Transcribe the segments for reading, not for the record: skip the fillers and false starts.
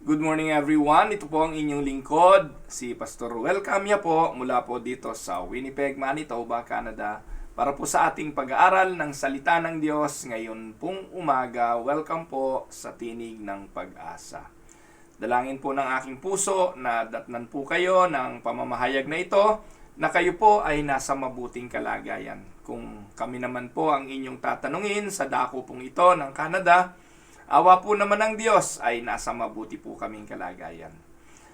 Good morning everyone. Ito po ang inyong lingkod, si Pastor Ruel Camia po mula po dito sa Winnipeg, Manitoba, Canada para po sa ating pag-aaral ng Salita ng Diyos ngayon pong umaga. Welcome po sa Tinig ng Pag-asa. Dalangin po ng aking puso na datnan po kayo ng pamamahayag na ito na kayo po ay nasa mabuting kalagayan. Kung kami naman po ang inyong tatanungin sa dako pong ito ng Canada, awa po naman ng Diyos ay nasa mabuti po kaming kalagayan.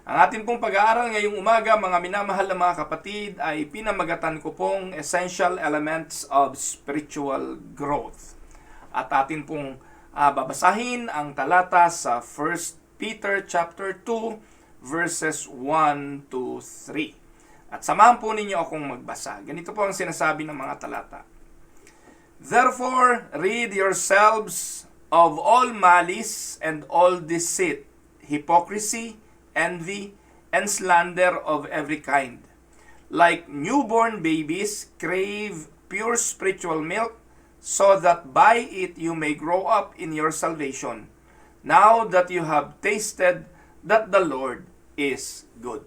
Ang ating pong pag-aaral ngayong umaga, mga minamahal na mga kapatid, ay pinamagatan ko pong Essential Elements of Spiritual Growth. At atin pong babasahin ang talata sa 1 Peter chapter 2 verses 1 to 3. At samahan po ninyo akong magbasa. Ganito po ang sinasabi ng mga talata. Therefore, rid yourselves of all malice and all deceit, hypocrisy, envy, and slander of every kind. Like newborn babies, crave pure spiritual milk, so that by it you may grow up in your salvation, now that you have tasted that the Lord is good.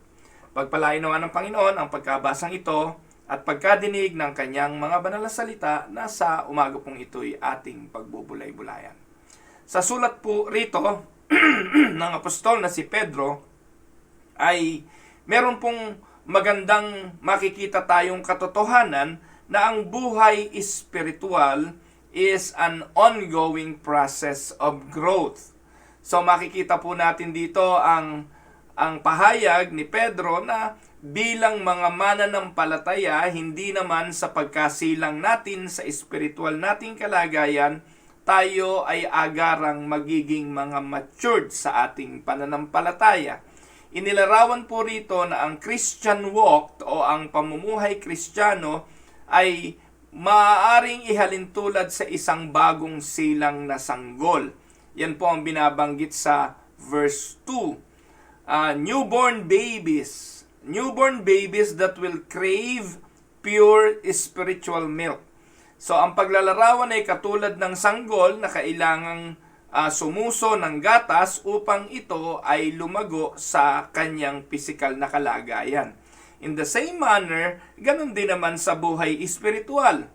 Pagpalain naman ng Panginoon ang pagkabasang ito at pagkadinig ng kanyang mga banal na salita na sa umaga pong ito'y ating pagbubulay-bulayan. Sa sulat po rito ng apostol na si Pedro ay meron pong magandang makikita tayong katotohanan na ang buhay espiritual is an ongoing process of growth. So makikita po natin dito ang pahayag ni Pedro na bilang mga mananampalataya, hindi naman sa pagkasilang natin sa espiritual nating kalagayan, tayo ay agarang magiging mga matured sa ating pananampalataya. Inilarawan po rito na ang Christian walk o ang pamumuhay Kristiyano ay maaaring ihalintulad sa isang bagong silang na sanggol. Yan po ang binabanggit sa verse 2. Newborn babies that will crave pure spiritual milk. So, ang paglalarawan ay katulad ng sanggol na kailangang sumuso ng gatas upang ito ay lumago sa kanyang pisikal na kalagayan. In the same manner, ganun din naman sa buhay espiritual.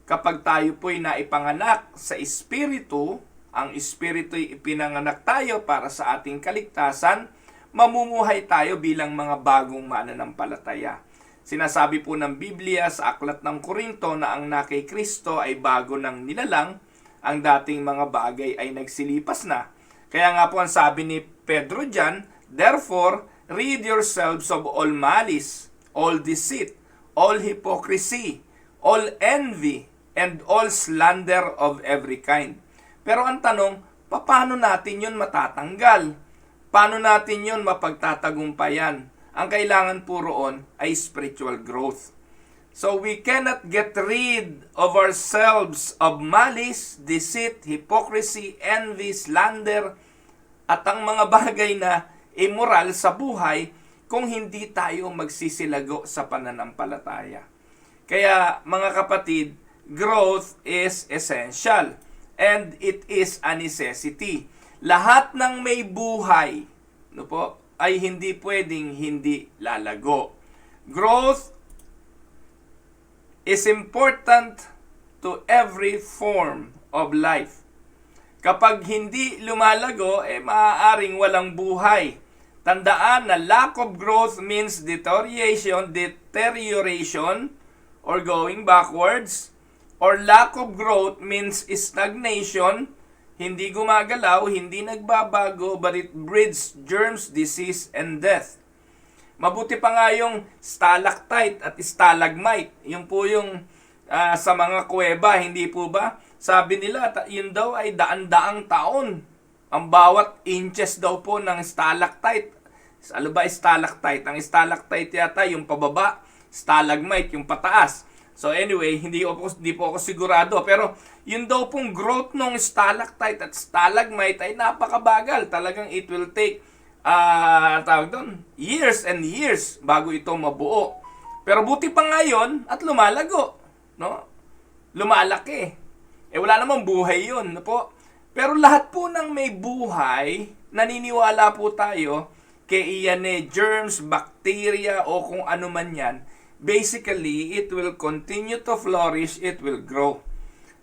Kapag tayo po'y naipanganak sa espiritu, ang espiritu'y ipinanganak tayo para sa ating kaligtasan, mamumuhay tayo bilang mga bagong mananampalataya. Sinasabi po ng Biblia sa Aklat ng Korinto na ang na kay Kristo ay bago ng nilalang, ang dating mga bagay ay nagsilipas na. Kaya nga po ang sabi ni Pedro dyan, therefore, rid yourselves of all malice, all deceit, all hypocrisy, all envy, and all slander of every kind. Pero ang tanong, paano natin yun matatanggal? Paano natin yun mapagtatagumpayan? Ang kailangan po roon ay spiritual growth. So we cannot get rid of ourselves of malice, deceit, hypocrisy, envy, slander, at ang mga bagay na immoral sa buhay kung hindi tayo magsisilago sa pananampalataya. Kaya mga kapatid, growth is essential and it is a necessity. Lahat ng may buhay, no po, ay hindi pwedeng hindi lalago. Growth is important to every form of life. Kapag hindi lumalago, maaaring walang buhay. Tandaan na lack of growth means deterioration, or going backwards, or lack of growth means stagnation, hindi gumagalaw, hindi nagbabago, but it breeds germs, disease, and death. Mabuti pa nga yung stalactite at stalagmite. Yung po yung sa mga kuweba, hindi po ba? Sabi nila, yun daw ay daan-daang taon. Ang bawat inches daw po ng stalactite. Ano ba stalactite? Ang stalactite yata yung pababa, stalagmite yung pataas. So anyway, hindi po ako sigurado. Pero yun daw pong growth ng stalactite at stalagmite ay napakabagal. Talagang it will take years and years bago ito mabuo. Pero buti pa ngayon at lumalago. No? Lumalaki. Wala namang buhay yun. No po? Pero lahat po ng may buhay, naniniwala po tayo, kay iyan germs, bacteria, o kung ano man yan, basically, it will continue to flourish, it will grow.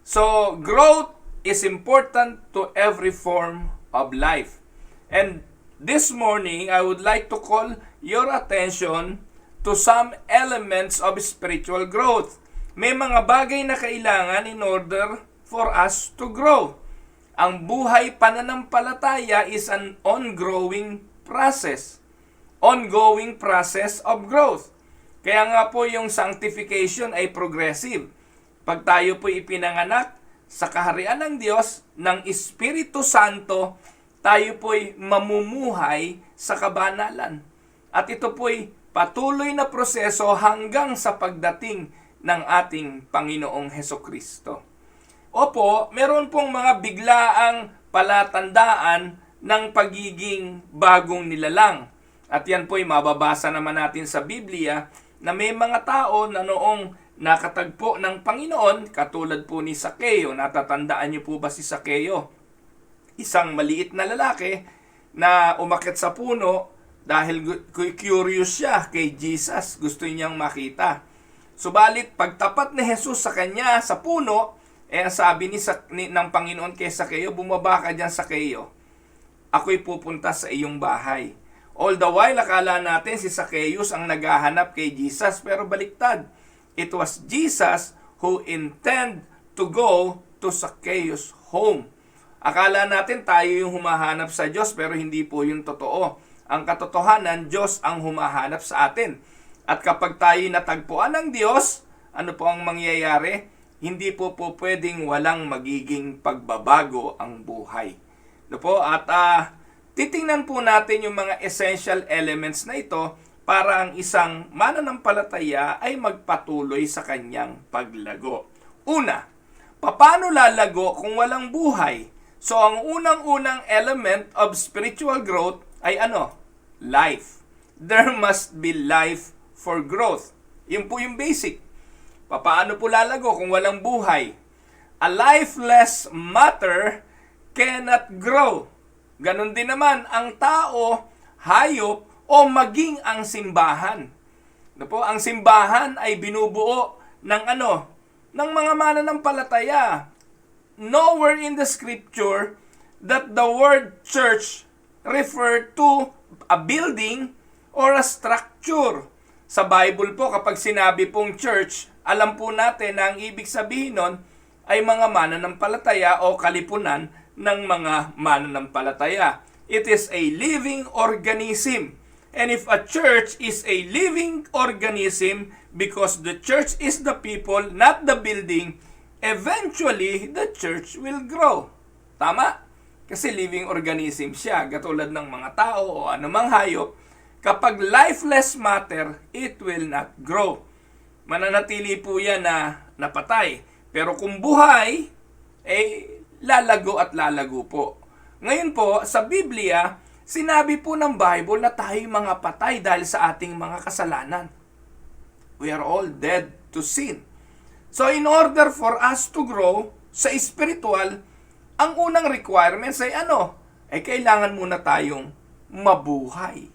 So, growth is important to every form of life. And this morning, I would like to call your attention to some elements of spiritual growth. May mga bagay na kailangan in order for us to grow. Ang buhay pananampalataya is an ongoing process. Ongoing process of growth. Kaya nga po yung sanctification ay progressive. Pag tayo po ipinanganak sa kaharian ng Diyos, ng Espiritu Santo, tayo po'y mamumuhay sa kabanalan. At ito po'y patuloy na proseso hanggang sa pagdating ng ating Panginoong Hesukristo. Opo, meron pong mga biglaang palatandaan ng pagiging bagong nilalang. At yan po'y mababasa naman natin sa Biblia na may mga tao na noong nakatagpo ng Panginoon, katulad po ni Sakeo. Natatandaan niyo po ba si Sakeo? Isang maliit na lalaki na umakyat sa puno dahil curious siya kay Jesus. Gusto niyang makita. Subalit, pagtapat ni Jesus sa kanya sa puno, sabi ng Panginoon kay Sakeo, bumaba ka dyan, Sakeo. Ako'y pupunta sa iyong bahay. All the while, akala natin si Zacchaeus ang naghahanap kay Jesus, pero baliktad. It was Jesus who intended to go to Zacchaeus' home. Akala natin tayo yung humahanap sa Diyos, pero hindi po yung totoo. Ang katotohanan, Diyos ang humahanap sa atin. At kapag tayo natagpuan ng Diyos, ano po ang mangyayari? Hindi po pwedeng walang magiging pagbabago ang buhay. No po? At titingnan po natin yung mga essential elements na ito para ang isang mananampalataya ay magpatuloy sa kanyang paglago. Una, paano lalago kung walang buhay? So, ang unang-unang element of spiritual growth ay ano? Life. There must be life for growth. Yun po yung basic. Paano po lalago kung walang buhay? A lifeless matter cannot grow. Ganon din naman ang tao, hayop, o maging ang simbahan. Ang simbahan ay binubuo ng ng mga mananampalataya. Nowhere in the scripture that the word church refer to a building or a structure. Sa Bible po, kapag sinabi pong church, alam po natin na ang ibig sabihin nun ay mga mananampalataya o kalipunan ng mga mananampalataya. It is a living organism. And if a church is a living organism, because the church is the people, not the building, eventually the church will grow. Tama? Kasi living organism siya, katulad ng mga tao o anumang hayop. Kapag lifeless matter, it will not grow. Mananatili po yan na napatay. Pero kung buhay, lalago at lalago po. Ngayon po, sa Biblia, sinabi po ng Bible na tayo mga patay dahil sa ating mga kasalanan. We are all dead to sin. So in order for us to grow sa spiritual, ang unang requirements ay kailangan muna tayong mabuhay.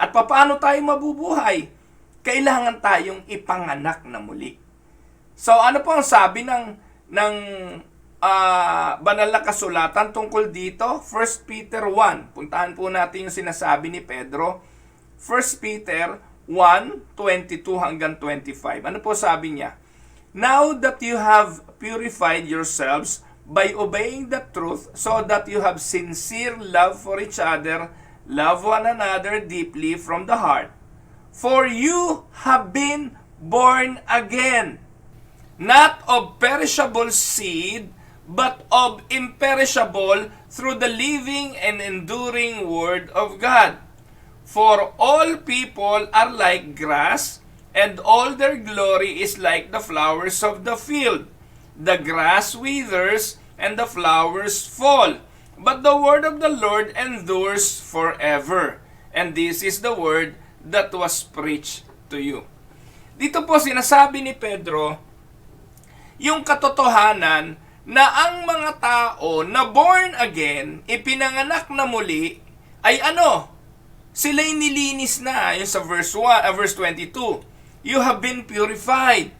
At paano tayo mabubuhay? Kailangan tayong ipanganak na muli. So ano po ang sabi ng banal na kasulatan tungkol dito? 1 Peter 1. Puntahan po natin yung sinasabi ni Pedro. 1 Peter 1:22 hanggang 25. Ano po sabi niya? Now that you have purified yourselves by obeying the truth, so that you have sincere love for each other, love one another deeply from the heart. For you have been born again, not of perishable seed, but of imperishable, through the living and enduring Word of God. For all people are like grass, and all their glory is like the flowers of the field. The grass withers, and the flowers fall, but the word of the Lord endures forever. And this is the word that was preached to you. Dito po sinasabi ni Pedro, yung katotohanan na ang mga tao na born again, ipinanganak na muli, ay ano? Sila'y nilinis na. Yung sa verse 22. You have been purified.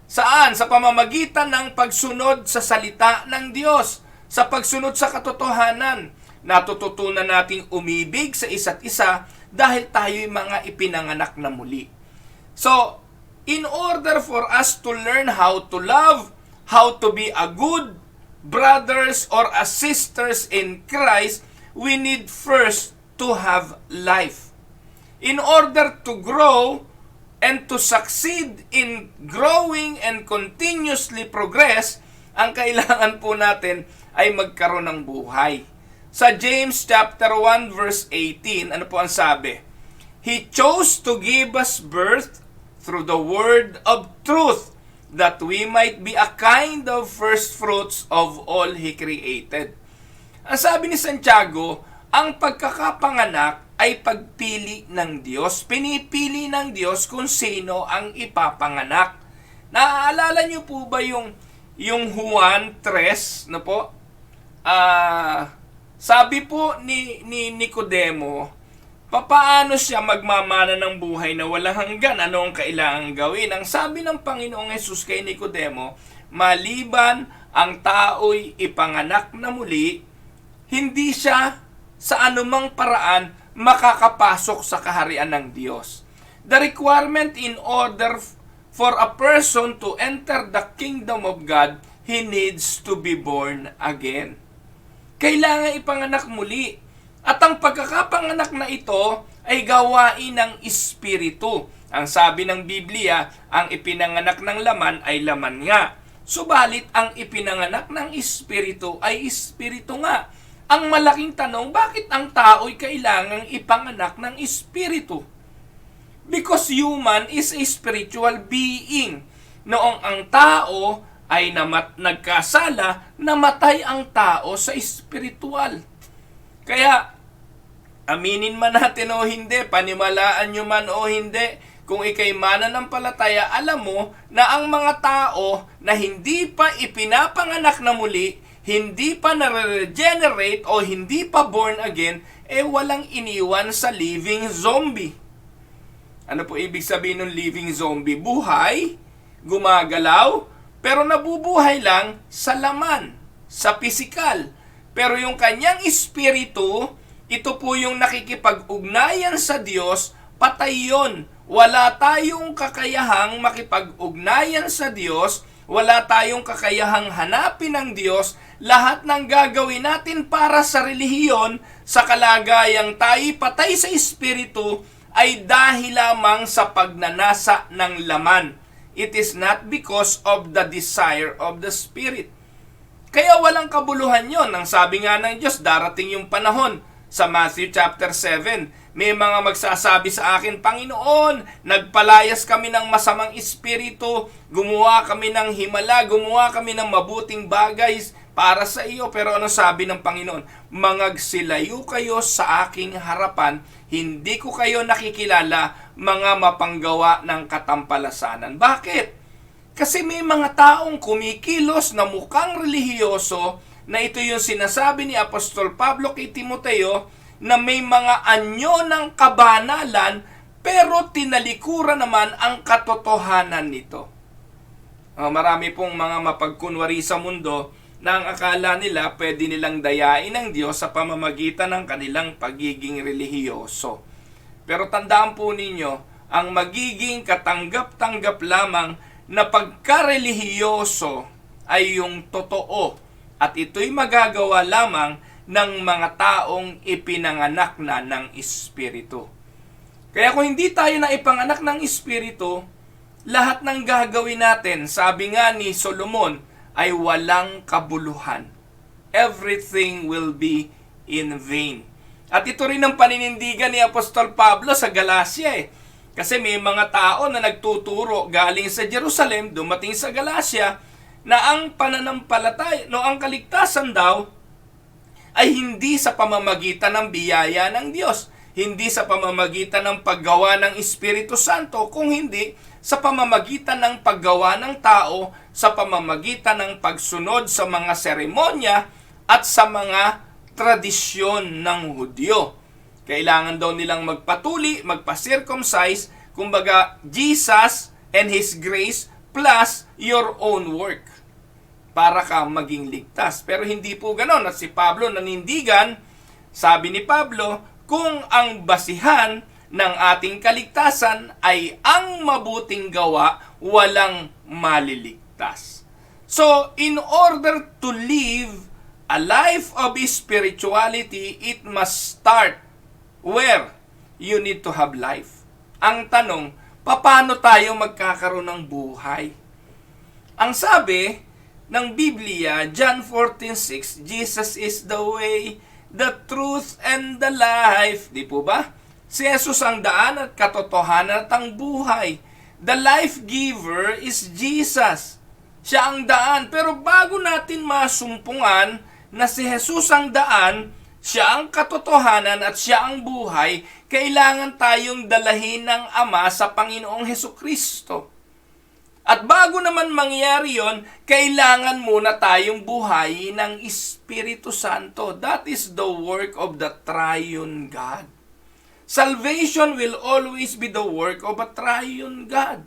Saan? Sa pamamagitan ng pagsunod sa salita ng Diyos. Sa pagsunod sa katotohanan. Natututunan nating umibig sa isa't isa dahil tayo'y mga ipinanganak na muli. So, in order for us to learn how to love, how to be a good brothers or as sisters in Christ, we need first to have life. In order to grow and to succeed in growing and continuously progress, ang kailangan po natin ay magkaroon ng buhay. Sa James chapter 1 verse 18, ano po ang sabi? He chose to give us birth through the word of truth, that we might be a kind of first fruits of all He created. Ang sabi ni Santiago, ang pagkakapanganak ay pagpili ng Diyos. Pinipili ng Diyos kung sino ang ipapanganak. Naaalala niyo po ba yung Juan 3, no po? Sabi po ni Nicodemo, papaano siya magmamana ng buhay na walang hanggan? Ano ang kailangang gawin? Ang sabi ng Panginoong Hesus kay Nicodemo, maliban ang tao'y ipanganak na muli, hindi siya sa anumang paraan makakapasok sa kaharian ng Diyos. The requirement in order for a person to enter the kingdom of God, he needs to be born again. Kailangan ipanganak muli. At ang pagkakapanganak na ito ay gawain ng Espiritu. Ang sabi ng Biblia, ang ipinanganak ng laman ay laman nga. Subalit ang ipinanganak ng Espiritu ay Espiritu nga. Ang malaking tanong, bakit ang tao'y kailangang ipanganak ng Espiritu? Because human is a spiritual being. Noong ang tao ay nagkasala, namatay ang tao sa espiritual. Kaya, aminin man natin o hindi, paniwalaan nyo man o hindi, kung ikay mananampalataya, alam mo na ang mga tao na hindi pa ipinapanganak na muli, hindi pa na-regenerate o hindi pa born again, walang iniwan sa living zombie. Ano po ibig sabihin ng living zombie? Buhay, gumagalaw, pero nabubuhay lang sa laman, sa pisikal. Pero yung kanyang espiritu, ito po yung nakikipag-ugnayan sa Diyos, patay yun. Wala tayong kakayahang makipag-ugnayan sa Diyos, wala tayong kakayahang hanapin ng Diyos. Lahat ng gagawin natin para sa relihiyon, sa kalagayang tayo patay sa espiritu, ay dahil lamang sa pagnanasa ng laman. It is not because of the desire of the Spirit. Kaya walang kabuluhan yon. Ang sabi nga ng Diyos, darating yung panahon. Sa Matthew chapter 7, may mga magsasabi sa akin, Panginoon, nagpalayas kami ng masamang espiritu, gumawa kami ng himala, gumawa kami ng mabuting bagay para sa iyo. Pero ano sabi ng Panginoon? Mangagsilayo kayo sa aking harapan, hindi ko kayo nakikilala, mga mapanggawa ng katampalasanan. Bakit? Kasi may mga taong kumikilos na mukhang relihiyoso, na ito yung sinasabi ni Apostol Pablo kay Timoteo, na may mga anyo ng kabanalan, pero tinalikuran naman ang katotohanan nito. Marami pong mga mapagkunwari sa mundo na ang akala nila pwede nilang dayain ng Diyos sa pamamagitan ng kanilang pagiging relihiyoso. Pero tandaan po ninyo, ang magiging katanggap-tanggap lamang na pagkarelihiyoso ay yung totoo, at ito'y magagawa lamang ng mga taong ipinanganak na ng Espiritu. Kaya kung hindi tayo na ipanganak ng Espiritu, lahat ng gagawin natin, sabi nga ni Solomon, ay walang kabuluhan. Everything will be in vain. At ito rin ang paninindigan ni Apostol Pablo sa Galacia. Kasi may mga tao na nagtuturo galing sa Jerusalem, dumating sa Galacia, na ang pananampalataya, ang kaligtasan daw, ay hindi sa pamamagitan ng biyaya ng Diyos, hindi sa pamamagitan ng paggawa ng Espiritu Santo, kung hindi sa pamamagitan ng paggawa ng tao, sa pamamagitan ng pagsunod sa mga seremonya at sa mga tradisyon ng Hudyo. Kailangan daw nilang magpatuli, magpa-circumcise, kumbaga Jesus and His grace plus your own work para ka maging ligtas. Pero hindi po ganon. At si Pablo nanindigan, sabi ni Pablo, kung ang basihan ng ating kaligtasan ay ang mabuting gawa, walang maliligtas. So, in order to live a life of spirituality, it must start where you need to have life. Ang tanong, paano tayo magkakaroon ng buhay? Ang sabi ng Biblia, John 14:6, Jesus is the way, the truth, and the life. Di po ba? Si Jesus ang daan at katotohanan at ang buhay. The life giver is Jesus. Siya ang daan. Pero bago natin masumpungan na si Jesus ang daan, siya ang katotohanan at siya ang buhay, kailangan tayong dalahin ng Ama sa Panginoong Hesukristo. At bago naman mangyari yon, kailangan muna tayong buhayin ng Espiritu Santo. That is the work of the Triune God. Salvation will always be the work of a Triune God.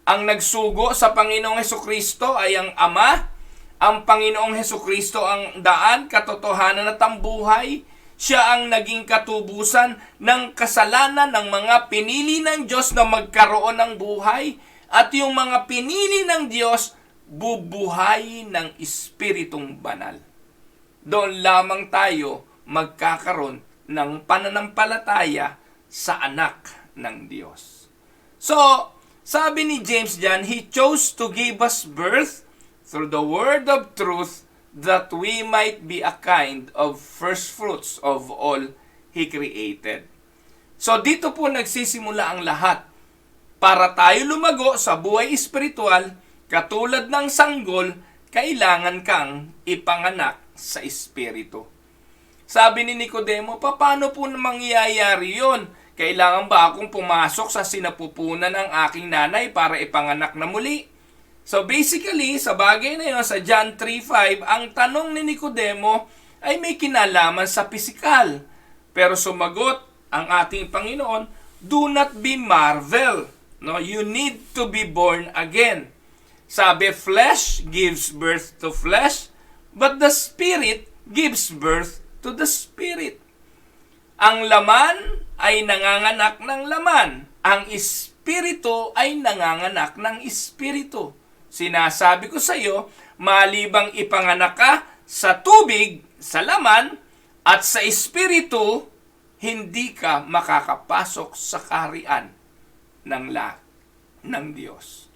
Ang nagsugo sa Panginoong Hesukristo ay ang Ama. Ang Panginoong Hesukristo ang daan, katotohanan at ang buhay. Siya ang naging katubusan ng kasalanan ng mga pinili ng Diyos na magkaroon ng buhay. At yung mga pinili ng Diyos, bubuhayin ng Espiritong Banal. Doon lamang tayo magkakaroon ng pananampalataya sa anak ng Diyos. So, sabi ni James dyan, He chose to give us birth through the word of truth, that we might be a kind of first fruits of all He created. So dito po nagsisimula ang lahat. Para tayo lumago sa buhay espiritual, katulad ng sanggol, kailangan kang ipanganak sa espiritu. Sabi ni Nicodemo, paano po mangyayari yon? Kailangan ba akong pumasok sa sinapupunan ng aking nanay para ipanganak na muli? So basically, sa bagay na yun, sa John 3:5, ang tanong ni Nicodemo ay may kinalaman sa pisikal. Pero sumagot ang ating Panginoon, do not be marvel. No, you need to be born again. Sabi, flesh gives birth to flesh, but the Spirit gives birth to the Spirit. Ang laman ay nanganganak ng laman. Ang Espiritu ay nanganganak ng Espiritu. Sinasabi ko sa iyo, malibang ipanganak ka sa tubig, sa laman, at sa Espiritu, hindi ka makakapasok sa kaharian ng Diyos.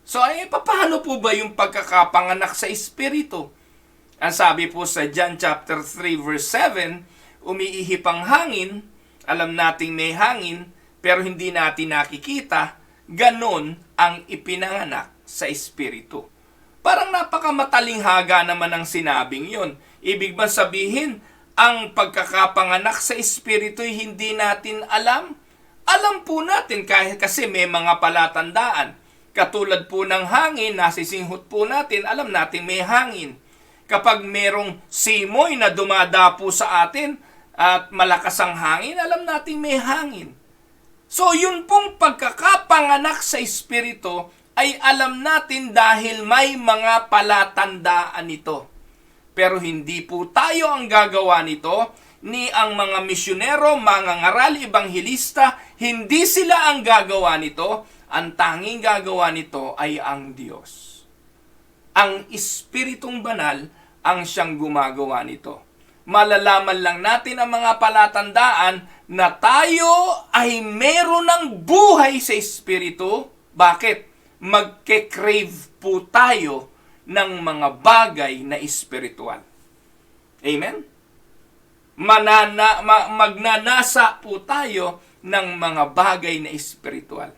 So, paano po ba yung pagkakapanganak sa Espiritu? Ang sabi po sa John chapter 3 verse 7, umiihip ang hangin, alam nating may hangin, pero hindi natin nakikita, ganon ang ipinanganak sa Espiritu. Parang napakamatalihaga naman ang sinabing yon. Ibig ba sabihin, ang pagkakapanganak sa Espiritu hindi natin alam? Alam po natin kasi may mga palatandaan. Katulad po ng hangin, nasisinghot po natin, alam natin may hangin. Kapag merong simoy na dumadapo sa atin at malakas ang hangin, alam natin may hangin. So yun pong pagkakapanganak sa Espiritu ay alam natin dahil may mga palatandaan nito. Pero hindi po tayo ang gagawa nito, ni ang mga misyonero, mga ngaral, ebanghilista, hindi sila ang gagawa nito. Ang tanging gagawa nito ay ang Diyos. Ang Espiritong Banal ang siyang gumagawa nito. Malalaman lang natin ang mga palatandaan na tayo ay meron ng buhay sa Espiritu. Bakit? Magke-crave po tayo ng mga bagay na espiritual. Amen? Magnanasa po tayo ng mga bagay na espiritual.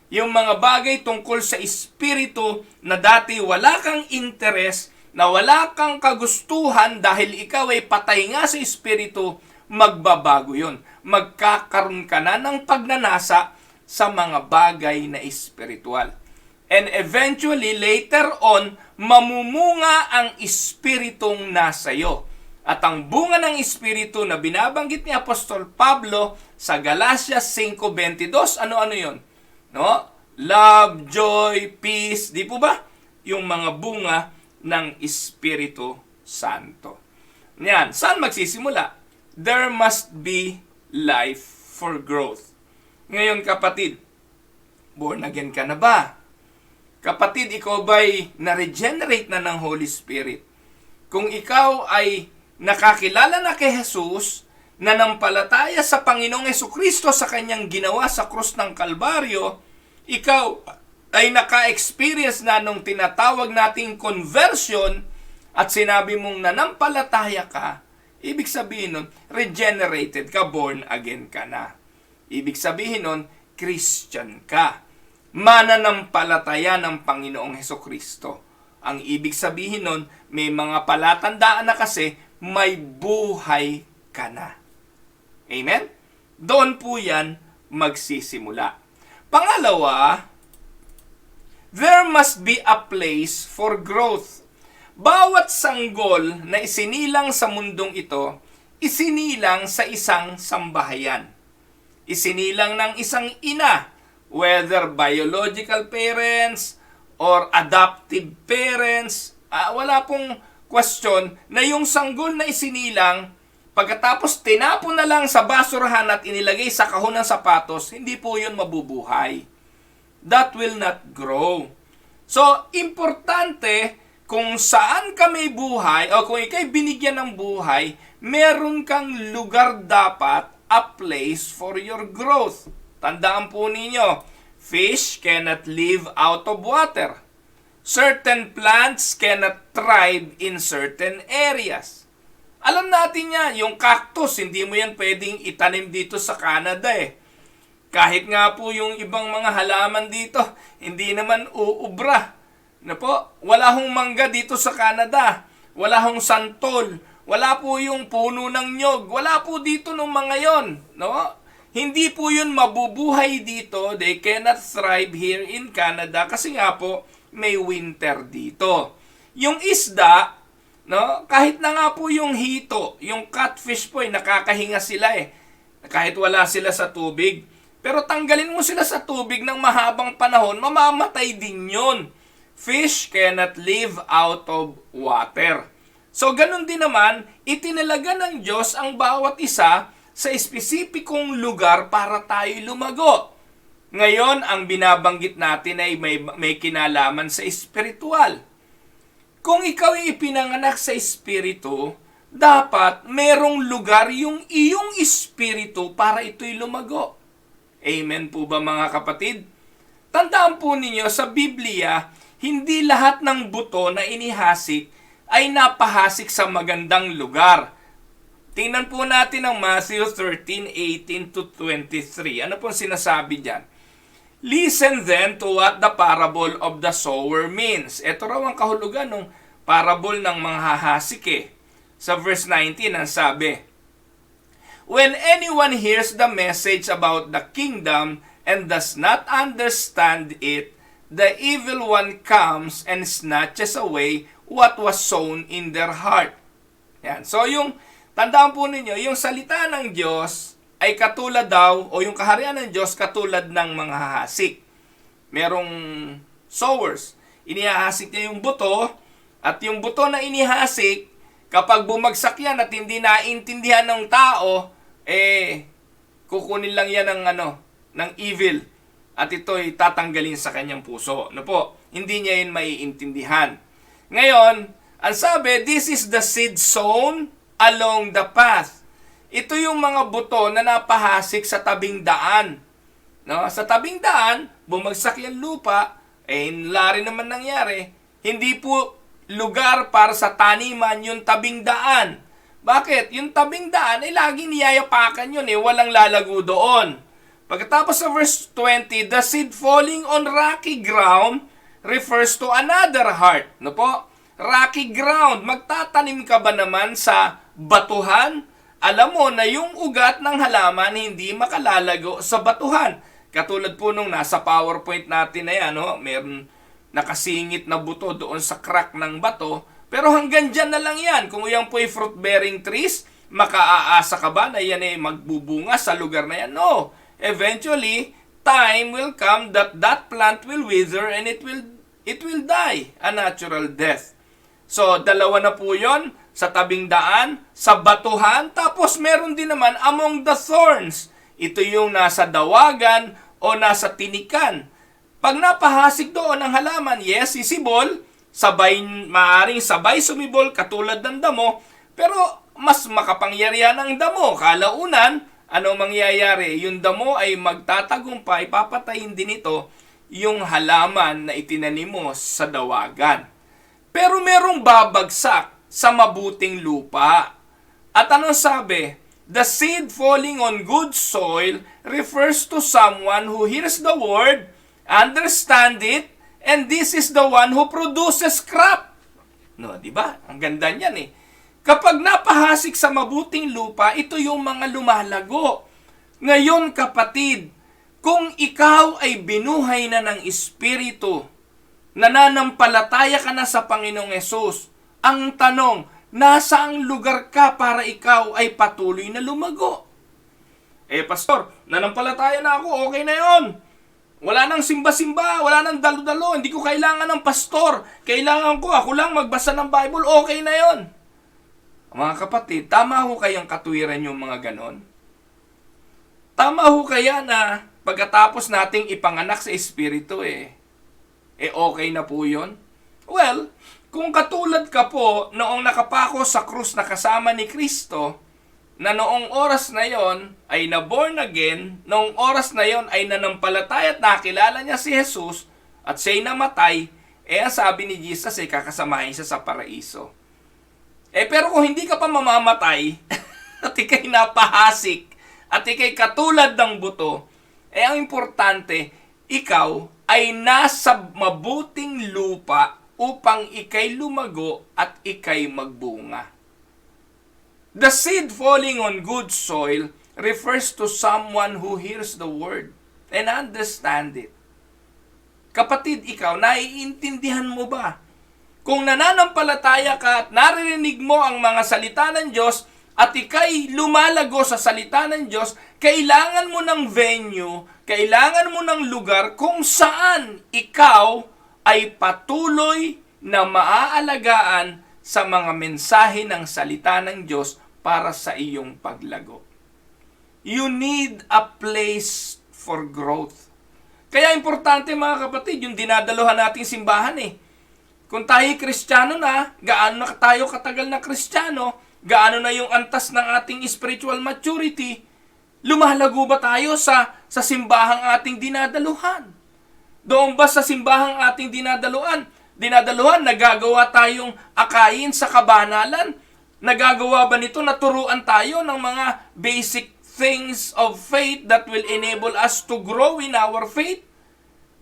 Yung mga bagay tungkol sa espiritu na dati wala kang interes, na wala kang kagustuhan dahil ikaw ay patay nga sa espiritu, magbabago yun. Magkakaroon ka na ng pagnanasa sa mga bagay na espiritual. And eventually, later on, mamumunga ang espiritong nasa iyo. At ang bunga ng espiritu na binabanggit ni Apostol Pablo sa Galatias 5:22, ano-ano yun? No? Love, joy, peace, di po ba? Yung mga bunga ng Espiritu Santo. Yan, saan magsisimula? There must be life for growth. Ngayon kapatid, born again ka na ba? Kapatid, ikaw ba'y na-regenerate na ng Holy Spirit? Kung ikaw ay nakakilala na kay Jesus, nanampalataya sa Panginoong Hesukristo sa kanyang ginawa sa krus ng Kalbaryo, ikaw ay naka-experience na nung tinatawag nating conversion at sinabi mong nanampalataya ka, ibig sabihin nun, regenerated ka, born again ka na. Ibig sabihin nun, Christian ka. Mananampalataya ng Panginoong Hesukristo. Ang ibig sabihin nun, may mga palatandaan na kasi may buhay ka na. Amen? Doon po yan magsisimula. Pangalawa, there must be a place for growth. Bawat sanggol na isinilang sa mundong ito, isinilang sa isang sambahayan. Isinilang ng isang ina, whether biological parents or adoptive parents, wala pong question na yung sanggol na isinilang, pagkatapos tinapon na lang sa basurahan at inilagay sa kahon ng sapatos, hindi po yun mabubuhay. That will not grow. So, importante kung saan ka may buhay o kung ikay binigyan ng buhay, meron kang lugar dapat, a place for your growth. Tandaan po ninyo, fish cannot live out of water. Certain plants cannot thrive in certain areas. Alam natin yan, yung cactus, hindi mo yan pwedeng itanim dito sa Canada eh. Kahit nga po yung ibang mga halaman dito, hindi naman uubra. Na po, wala hong mangga dito sa Canada. Wala hong santol. Wala po yung puno ng nyog. Wala po dito nung mga yon, no? Hindi po yun mabubuhay dito. They cannot thrive here in Canada kasi nga po may winter dito. Yung isda, no, kahit na nga po yung hito, yung catfish po, nakakahinga sila eh. Kahit wala sila sa tubig. Pero tanggalin mo sila sa tubig ng mahabang panahon, mamamatay din yun. Fish cannot live out of water. So ganun din naman, itinalaga ng Diyos ang bawat isa sa espesipikong lugar para tayo lumago. Ngayon, ang binabanggit natin ay may kinalaman sa espiritual. Kung ikaw ay ipinanganak sa espiritu, dapat merong lugar yung iyong espiritu para ito'y lumago. Amen po ba mga kapatid? Tandaan po ninyo sa Biblia, hindi lahat ng buto na inihasik ay napahasik sa magandang lugar. Tingnan po natin ang Matthew 13:18 to 23. Ano pong sinasabi diyan? Listen then to what the parable of the sower means. Ito raw ang kahulugan ng parable ng manghahasik eh. Sa verse 19 ang sabi, when anyone hears the message about the kingdom and does not understand it, the evil one comes and snatches away what was sown in their heart. Yan. So tandaan po ninyo, yung salita ng Diyos ay katulad daw, o yung kaharian ng Diyos katulad ng mga hahasik. Merong sowers. Inihahasik niya yung buto, at yung buto na inihasik, kapag bumagsak yan at hindi naintindihan ng tao, kukunin lang yan ng evil. At ito'y tatanggalin sa kanyang puso. No po? Hindi niya yun maiintindihan. Ngayon, ang sabi, this is the seed sown along the path. Ito yung mga buto na napahasik sa tabing daan. No? Sa tabing daan, bumagsak yung lupa, lari naman nangyari. Hindi po lugar para sa taniman yung tabing daan. Bakit? Yung tabing daan, laging niyayapakan yun, walang lalago doon. Pagkatapos sa verse 20, the seed falling on rocky ground refers to another heart. No po? Rocky ground. Magtatanim ka ba naman sa batuhan? Alam mo na yung ugat ng halaman hindi makalalago sa batuhan. Katulad po nung nasa PowerPoint natin na yan, no? Meron nakasingit na buto doon sa crack ng bato, pero hanggang dyan na lang yan. Kung yan po ay fruit-bearing trees, makaaasa ka ba na yan ay magbubunga sa lugar na yan? No. Eventually, time will come that that plant will wither and it will die a natural death. So, dalawa na po yon sa tabing daan, sa batuhan, tapos meron din naman among the thorns. Ito yung nasa dawagan o nasa tinikan. Pag napahasik doon ang halaman, yes, sisibol, maaring sabay sumibol katulad ng damo, pero mas makapangyarihan ang damo. Kalaunan, ano mangyayari? Yung damo ay magtatagumpay, papatayin din ito yung halaman na itinanim mo sa dawagan. Pero merong babagsak sa mabuting lupa. At anong sabi? The seed falling on good soil refers to someone who hears the word, understand it, and this is the one who produces crop. No, di ba? Ang ganda niyan eh. Kapag napahasik sa mabuting lupa, ito yung mga lumalago. Ngayon kapatid, kung ikaw ay binuhay na ng Espiritu, nananampalataya ka na sa Panginoong Hesus, ang tanong, nasaang lugar ka para ikaw ay patuloy na lumago? Pastor, nanampalataya na ako, okay na yon. Wala nang simba-simba, wala nang dalo-dalo, hindi ko kailangan ng pastor. Kailangan ko, ako lang magbasa ng Bible, okay na yon. Mga kapatid, tama ho kayang katuwiran yung mga ganon? Tama ho kaya na pagkatapos nating ipanganak sa Espiritu okay na po yun? Well, kung katulad ka po noong nakapako sa krus na kasama ni Kristo, na noong oras na yon ay na-born again, noong oras na yon ay nanampalataya at nakilala niya si Jesus at siya'y namatay, ang sabi ni Jesus ay kakasamahin siya sa paraiso. Pero kung hindi ka pa mamamatay at ikay napahasik at ikay katulad ng buto, ang importante, ikaw ay nasa mabuting lupa upang ikay lumago at ikay magbunga. The seed falling on good soil refers to someone who hears the word and understand it. Kapatid, ikaw, naiintindihan mo ba? Kung nananampalataya ka at naririnig mo ang mga salita ng Diyos at ikay lumalago sa salita ng Diyos, kailangan mo ng venue, kailangan mo ng lugar kung saan ikaw ay patuloy na maaalagaan sa mga mensahe ng salita ng Diyos para sa iyong paglago. You need a place for growth. Kaya importante mga kapatid, yung dinadaluhan nating simbahan Kung tayo Kristiyano na, gaano na tayo katagal na Kristiyano, gaano na yung antas ng ating spiritual maturity, lumalago ba tayo sa simbahang ating dinadaluhan? Doon ba sa simbahang ating dinadaluhan, nagagawa tayong akayin sa kabanalan? Nagagawa ba nito na turuan tayo ng mga basic things of faith that will enable us to grow in our faith?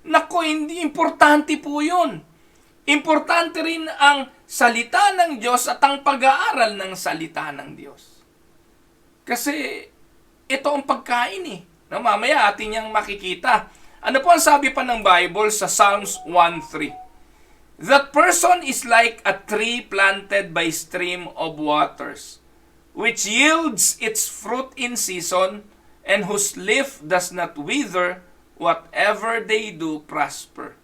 Naku, hindi importante po yun. Importante rin ang salita ng Diyos at ang pag-aaral ng salita ng Diyos. Kasi ito ang pagkain Mamaya atin niyang makikita. Ano po ang sabi pa ng Bible sa Psalms 1:3? That person is like a tree planted by stream of waters, which yields its fruit in season, and whose leaf does not wither, whatever they do prosper.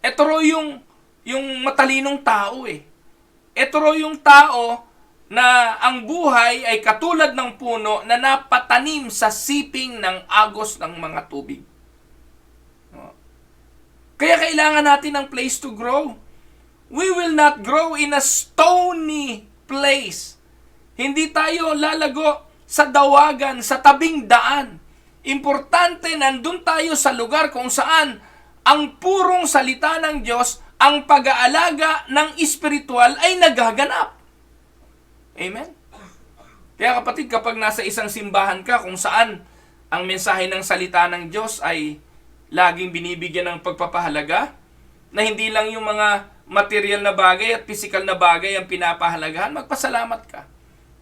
Ito ro yung matalinong tao Ito ro yung tao na ang buhay ay katulad ng puno na napatanim sa siping ng agos ng mga tubig. Kaya kailangan natin ng place to grow. We will not grow in a stony place. Hindi tayo lalago sa dawagan, sa tabing daan. Importante, nandun tayo sa lugar kung saan ang purong salita ng Diyos, ang pag-aalaga ng espiritual ay nagaganap. Amen? Kaya kapatid, kapag nasa isang simbahan ka kung saan ang mensahe ng salita ng Diyos ay laging binibigyan ng pagpapahalaga, na hindi lang yung mga material na bagay at physical na bagay ang pinapahalagahan, magpasalamat ka.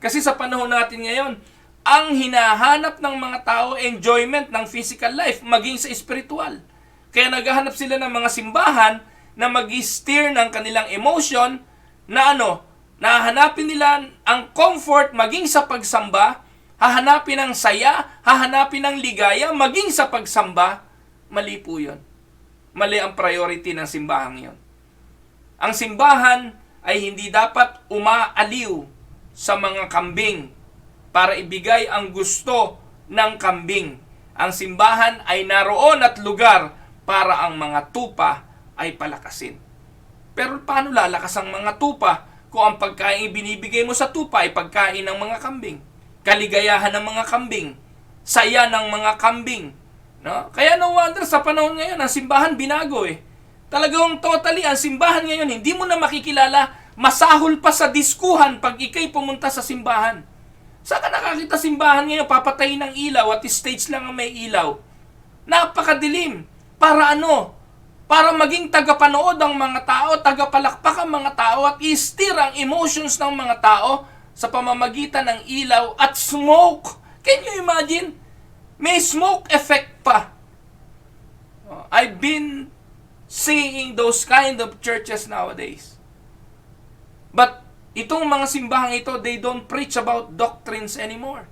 Kasi sa panahon natin ngayon, ang hinahanap ng mga tao, enjoyment ng physical life, maging sa spiritual. Kaya naghahanap sila ng mga simbahan na mag-steer ng kanilang emotion na nahanapin nila ang comfort maging sa pagsamba, hahanapin ang saya, hahanapin ang ligaya maging sa pagsamba. Mali po yun. Mali ang priority ng simbahan yun. Ang simbahan ay hindi dapat umaaliw sa mga kambing para ibigay ang gusto ng kambing. Ang simbahan ay naroon at lugar para ang mga tupa ay palakasin. Pero paano lalakas ang mga tupa kung ang pagkain ibinibigay mo sa tupa ay pagkain ng mga kambing? Kaligayahan ng mga kambing, saya ng mga kambing. No? Kaya no wonder sa panahon ngayon, ang simbahan binago eh. Talagang totally, ang simbahan ngayon, hindi mo na makikilala, masahol pa sa diskuhan pag ikay pumunta sa simbahan. Saan ka nakakita simbahan ngayon? Papatayin ng ilaw at stage lang ang may ilaw. Napakadilim. Para Para maging tagapanood ang mga tao, tagapalakpak ang mga tao at i-steer ang emotions ng mga tao sa pamamagitan ng ilaw at smoke. Can you imagine? May smoke effect pa. I've been seeing those kind of churches nowadays. But itong mga simbahang ito, they don't preach about doctrines anymore.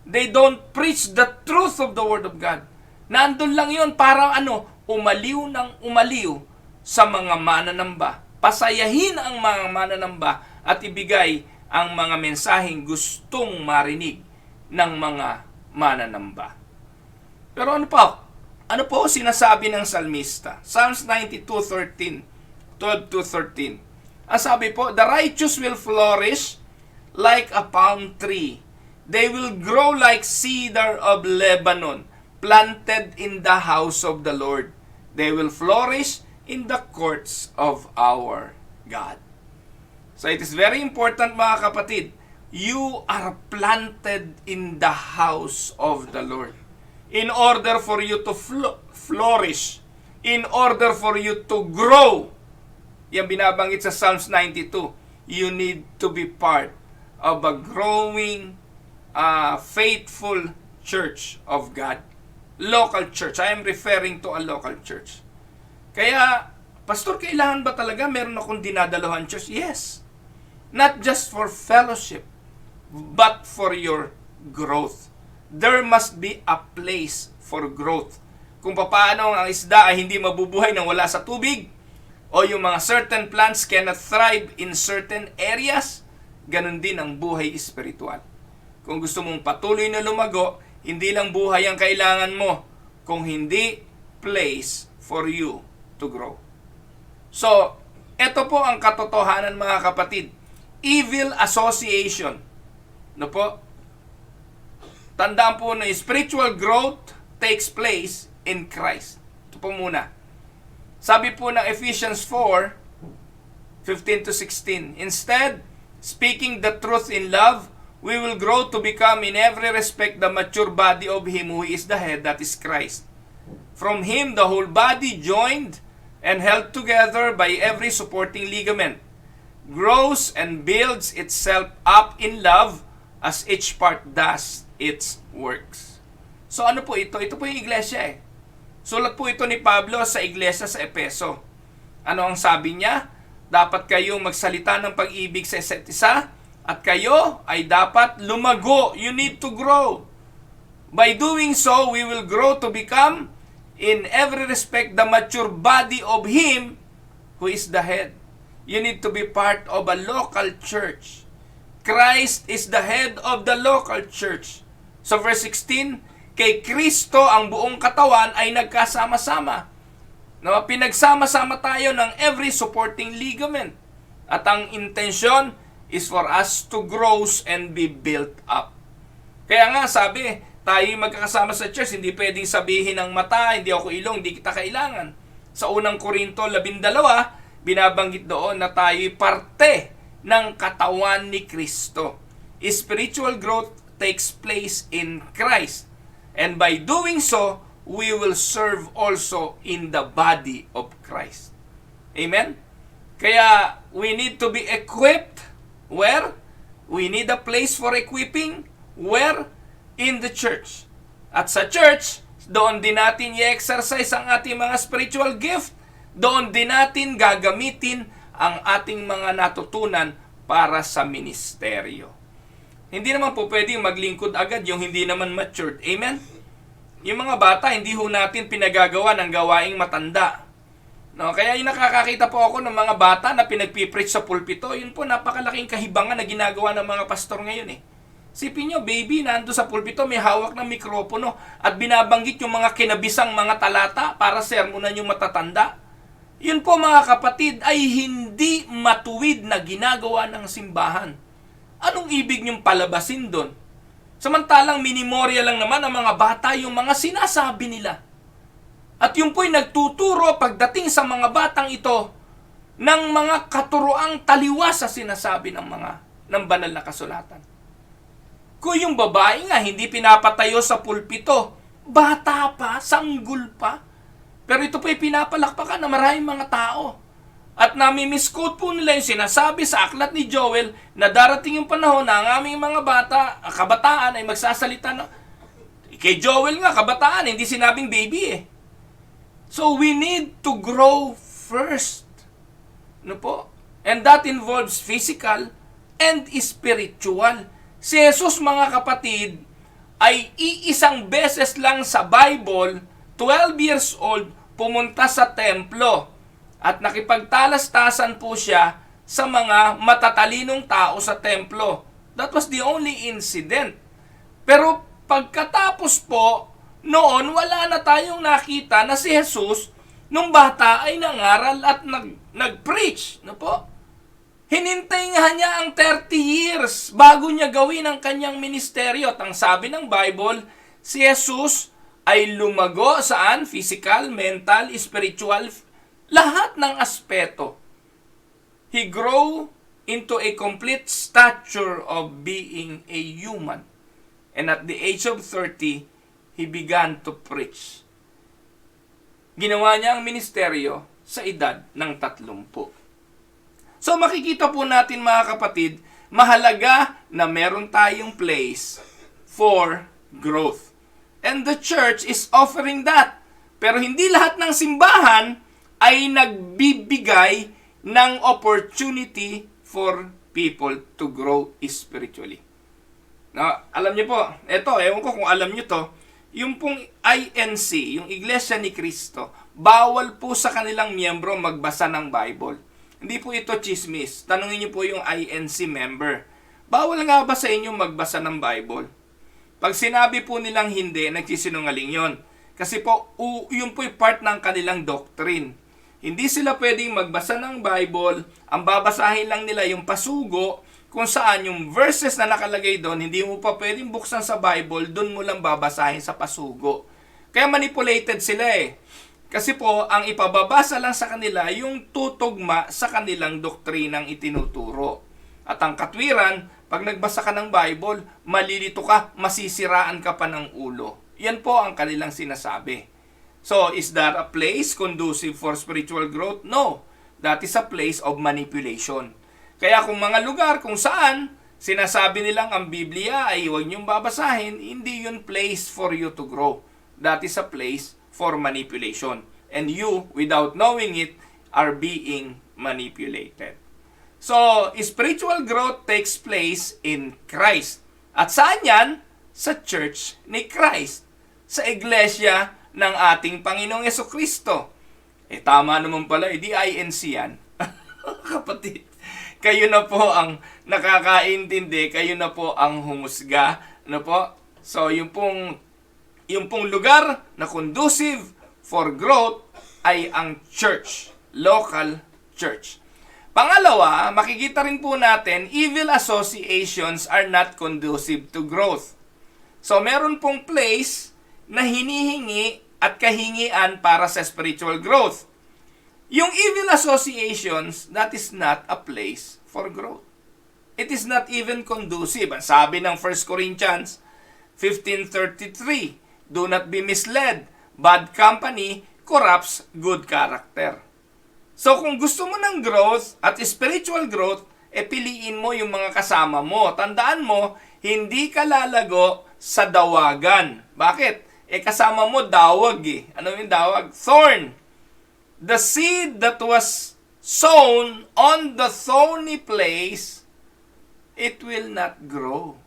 They don't preach the truth of the Word of God. Nandun lang yun para umaliw ng umaliw sa mga mananamba. Pasayahin ang mga mananamba at ibigay ang mga mensaheng gustong marinig ng mga mananamba. Pero ano po sinasabi ng salmista? Psalms 92:13, 12-13. Ang sabi po, the righteous will flourish like a palm tree. They will grow like cedar of Lebanon, planted in the house of the Lord. They will flourish in the courts of our God. So it is very important mga kapatid, you are planted in the house of the Lord. In order for you to flourish, in order for you to grow, yan binabanggit sa Psalms 92, you need to be part of a growing, faithful church of God. Local church. I am referring to a local church. Kaya, Pastor, kailangan ba talaga meron akong dinadaluhan church? Yes. Not just for fellowship, but for your growth. There must be a place for growth. Kung paano ang isda ay hindi mabubuhay nang wala sa tubig, o yung mga certain plants cannot thrive in certain areas, ganun din ang buhay espiritual. Kung gusto mong patuloy na lumago, hindi lang buhay ang kailangan mo, kung hindi place for you to grow. So, ito po ang katotohanan mga kapatid. Evil association. No po? Tandaan po na spiritual growth takes place in Christ. Ito po muna. Sabi po ng Ephesians 4:15-16, instead, speaking the truth in love, we will grow to become in every respect the mature body of Him who is the head, that is Christ. From Him, the whole body, joined and held together by every supporting ligament, grows and builds itself up in love as each part does its works. So ano po ito? Ito po yung iglesia eh. Sulat po ito ni Pablo sa iglesia sa Epeso. Ano ang sabi niya? Dapat kayong magsalita ng pag-ibig sa isa't isa at kayo ay dapat lumago. You need to grow. By doing so, we will grow to become in every respect the mature body of Him who is the head. You need to be part of a local church. Christ is the head of the local church. So verse 16, kay Kristo ang buong katawan ay nagkasama-sama. No, pinagsama-sama tayo ng every supporting ligament. At ang intensyon is for us to grow and be built up. Kaya nga sabi, tayo magkakasama sa church, hindi pwedeng sabihin ng mata, hindi ako ilong, hindi kita kailangan. Sa unang Korinto 12, binabanggit doon na tayo'y parte ng katawan ni Kristo. Spiritual growth takes place in Christ. And by doing so, we will serve also in the body of Christ. Amen? Kaya, we need to be equipped. Where? We need a place for equipping. Where? in the church. At sa church, doon din natin i-exercise ang ating mga spiritual gift. Doon din natin gagamitin ang ating mga natutunan para sa ministeryo. Hindi naman po pwedeng maglingkod agad yung hindi naman matured. Amen? Yung mga bata, hindi ho natin pinagagawa ng gawaing matanda. No, kaya yung nakakakita po ako ng mga bata na pinagpipreach sa pulpito, yun po napakalaking kahibangan na ginagawa ng mga pastor ngayon eh. Sipin nyo, baby, nando sa pulpito, may hawak ng mikropono at binabanggit yung mga kinabisang mga talata para sermonan yung matatanda. Yun po mga kapatid ay hindi matuwid na ginagawa ng simbahan. Anong ibig nyong palabasin doon? Samantalang minimorya lang naman ang mga bata yung mga sinasabi nila. At yun po'y nagtuturo pagdating sa mga batang ito ng mga katuroang taliwas sa sinasabi ng banal na kasulatan. Kung yung babae nga hindi pinapatayo sa pulpito, bata pa, sanggol pa. Pero ito po'y pinapalakpakan na maraming mga tao. At nami-misquote po nila yung sinasabi sa aklat ni Joel na darating yung panahon na ang aming mga kabataan ay magsasalita na. Kay Joel nga, kabataan, hindi sinabing baby eh. So we need to grow first. No po? And that involves physical and spiritual. Si Jesus, mga kapatid, ay iisang beses lang sa Bible, 12 years old, pumunta sa templo. At nakipagtalastasan po siya sa mga matatalinong tao sa templo. That was the only incident. Pero pagkatapos po, noon wala na tayong nakita na si Jesus, nung bata ay nangaral at nag-preach. No po? Hinintay nga niya ang 30 years bago niya gawin ang kanyang ministeryo. At ang sabi ng Bible, si Jesus ay lumago saan? Physical, mental, spiritual, lahat ng aspeto. He grew into a complete stature of being a human. And at the age of 30, he began to preach. Ginawa niya ang ministeryo sa edad ng 30. So makikita po natin mga kapatid, mahalaga na meron tayong place for growth. And the church is offering that. Pero hindi lahat ng simbahan ay nagbibigay ng opportunity for people to grow spiritually. Now, alam niyo po, ewan ko kung alam niyo to, yung pong INC, yung Iglesia ni Cristo, bawal po sa kanilang miyembro magbasa ng Bible. Hindi po ito chismis. Tanungin niyo po yung INC member. Bawal nga ba sa inyo magbasa ng Bible? Pag sinabi po nilang hindi, nagsisinungaling yon. Kasi po, yun po yung part ng kanilang doctrine. Hindi sila pwedeng magbasa ng Bible. Ang babasahin lang nila yung pasugo, kung saan yung verses na nakalagay doon, hindi mo pa pwedeng buksan sa Bible, doon mo lang babasahin sa pasugo. Kaya manipulated sila eh. Kasi po, ang ipababasa lang sa kanila yung tutugma sa kanilang doktrinang itinuturo. At ang katwiran, pag nagbasa ka ng Bible, malilito ka, masisiraan ka pa ng ulo. Yan po ang kanilang sinasabi. So, is that a place conducive for spiritual growth? No. That is a place of manipulation. Kaya kung mga lugar kung saan sinasabi nilang ang Biblia ay huwag niyong babasahin, hindi yun place for you to grow. That is a place for manipulation. And you, without knowing it, are being manipulated. So, spiritual growth takes place in Christ. At saan yan? Sa church ni Christ. Sa iglesia ng ating Panginoong Jesucristo. Tama naman pala, di INC yan. Kapatid, kayo na po ang nakakaintindi, kayo na po ang humusga. Ano po? So, yung pong lugar na conducive for growth ay ang church, local church. Pangalawa, makikita rin po natin, evil associations are not conducive to growth. So, meron pong place na hinihingi at kahingian para sa spiritual growth. Yung evil associations, that is not a place for growth. It is not even conducive. Ang sabi ng 1 Corinthians 15:33, do not be misled. Bad company corrupts good character. So kung gusto mo ng growth at spiritual growth, piliin mo yung mga kasama mo. Tandaan mo, hindi ka lalago sa dawagan. Bakit? Kasama mo dawag eh. Ano yung dawag? Thorn. The seed that was sown on the thorny place, it will not grow.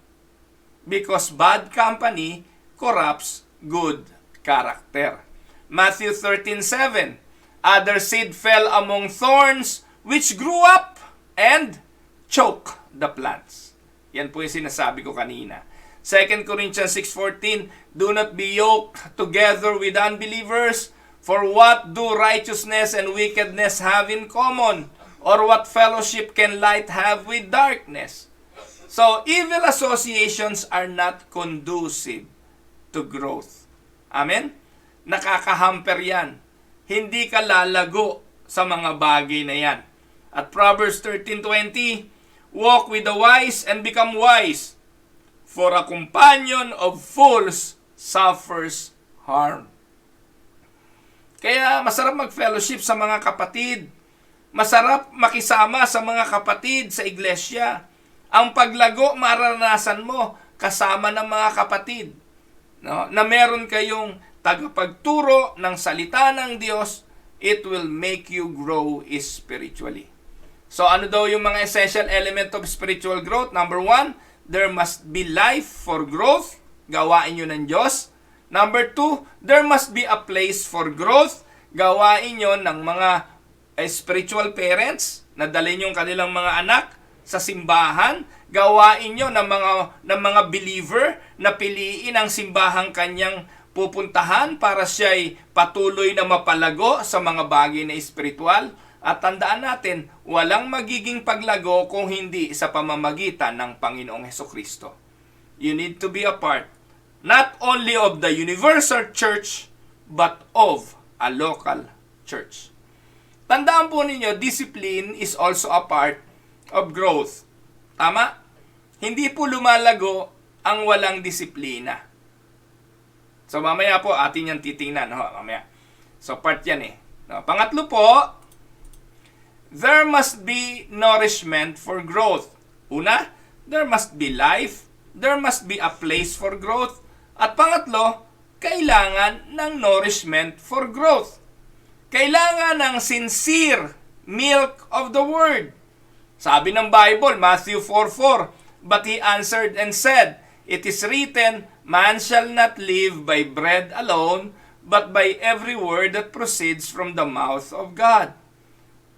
Because bad company corrupts good character. Matthew 13:7. Other seed fell among thorns, which grew up and choke the plants. Yan po yung sinasabi ko kanina. 2 Corinthians 6:14, do not be yoked together with unbelievers, for what do righteousness and wickedness have in common? Or what fellowship can light have with darkness? So, evil associations are not conducive to growth. Amen? Nakakahamper yan. Hindi ka lalago sa mga bagay na yan. At Proverbs 13:20, walk with the wise and become wise, for a companion of fools suffers harm. Kaya masarap mag-fellowship sa mga kapatid. Masarap makisama sa mga kapatid sa iglesia. Ang paglago, maranasan mo kasama ng mga kapatid. No? Na meron kayong tagapagturo ng salita ng Diyos, it will make you grow spiritually. So ano daw yung mga essential element of spiritual growth? Number 1, there must be life for growth. Gawain nyo ng Diyos. Number 2, there must be a place for growth. Gawain nyo ng mga spiritual parents na dalhin yung kanilang mga anak sa simbahan. Gawain nyo ng mga believer na piliin ang simbahang kanyang pupuntahan para siya'y patuloy na mapalago sa mga bagay na espiritual. At tandaan natin, walang magiging paglago kung hindi sa pamamagitan ng Panginoong Hesukristo. You need to be a part, not only of the universal church, but of a local church. Tandaan po ninyo, discipline is also a part of growth. Tama? Hindi po lumalago ang walang disiplina. So mamaya po atin yan titingnan. Mamaya. So part yan eh. No, pangatlo po, there must be nourishment for growth. Una, there must be life. There must be a place for growth. At pangatlo, kailangan ng nourishment for growth. Kailangan ng sincere milk of the word. Sabi ng Bible, Matthew 4:4, but he answered and said, it is written, man shall not live by bread alone, but by every word that proceeds from the mouth of God.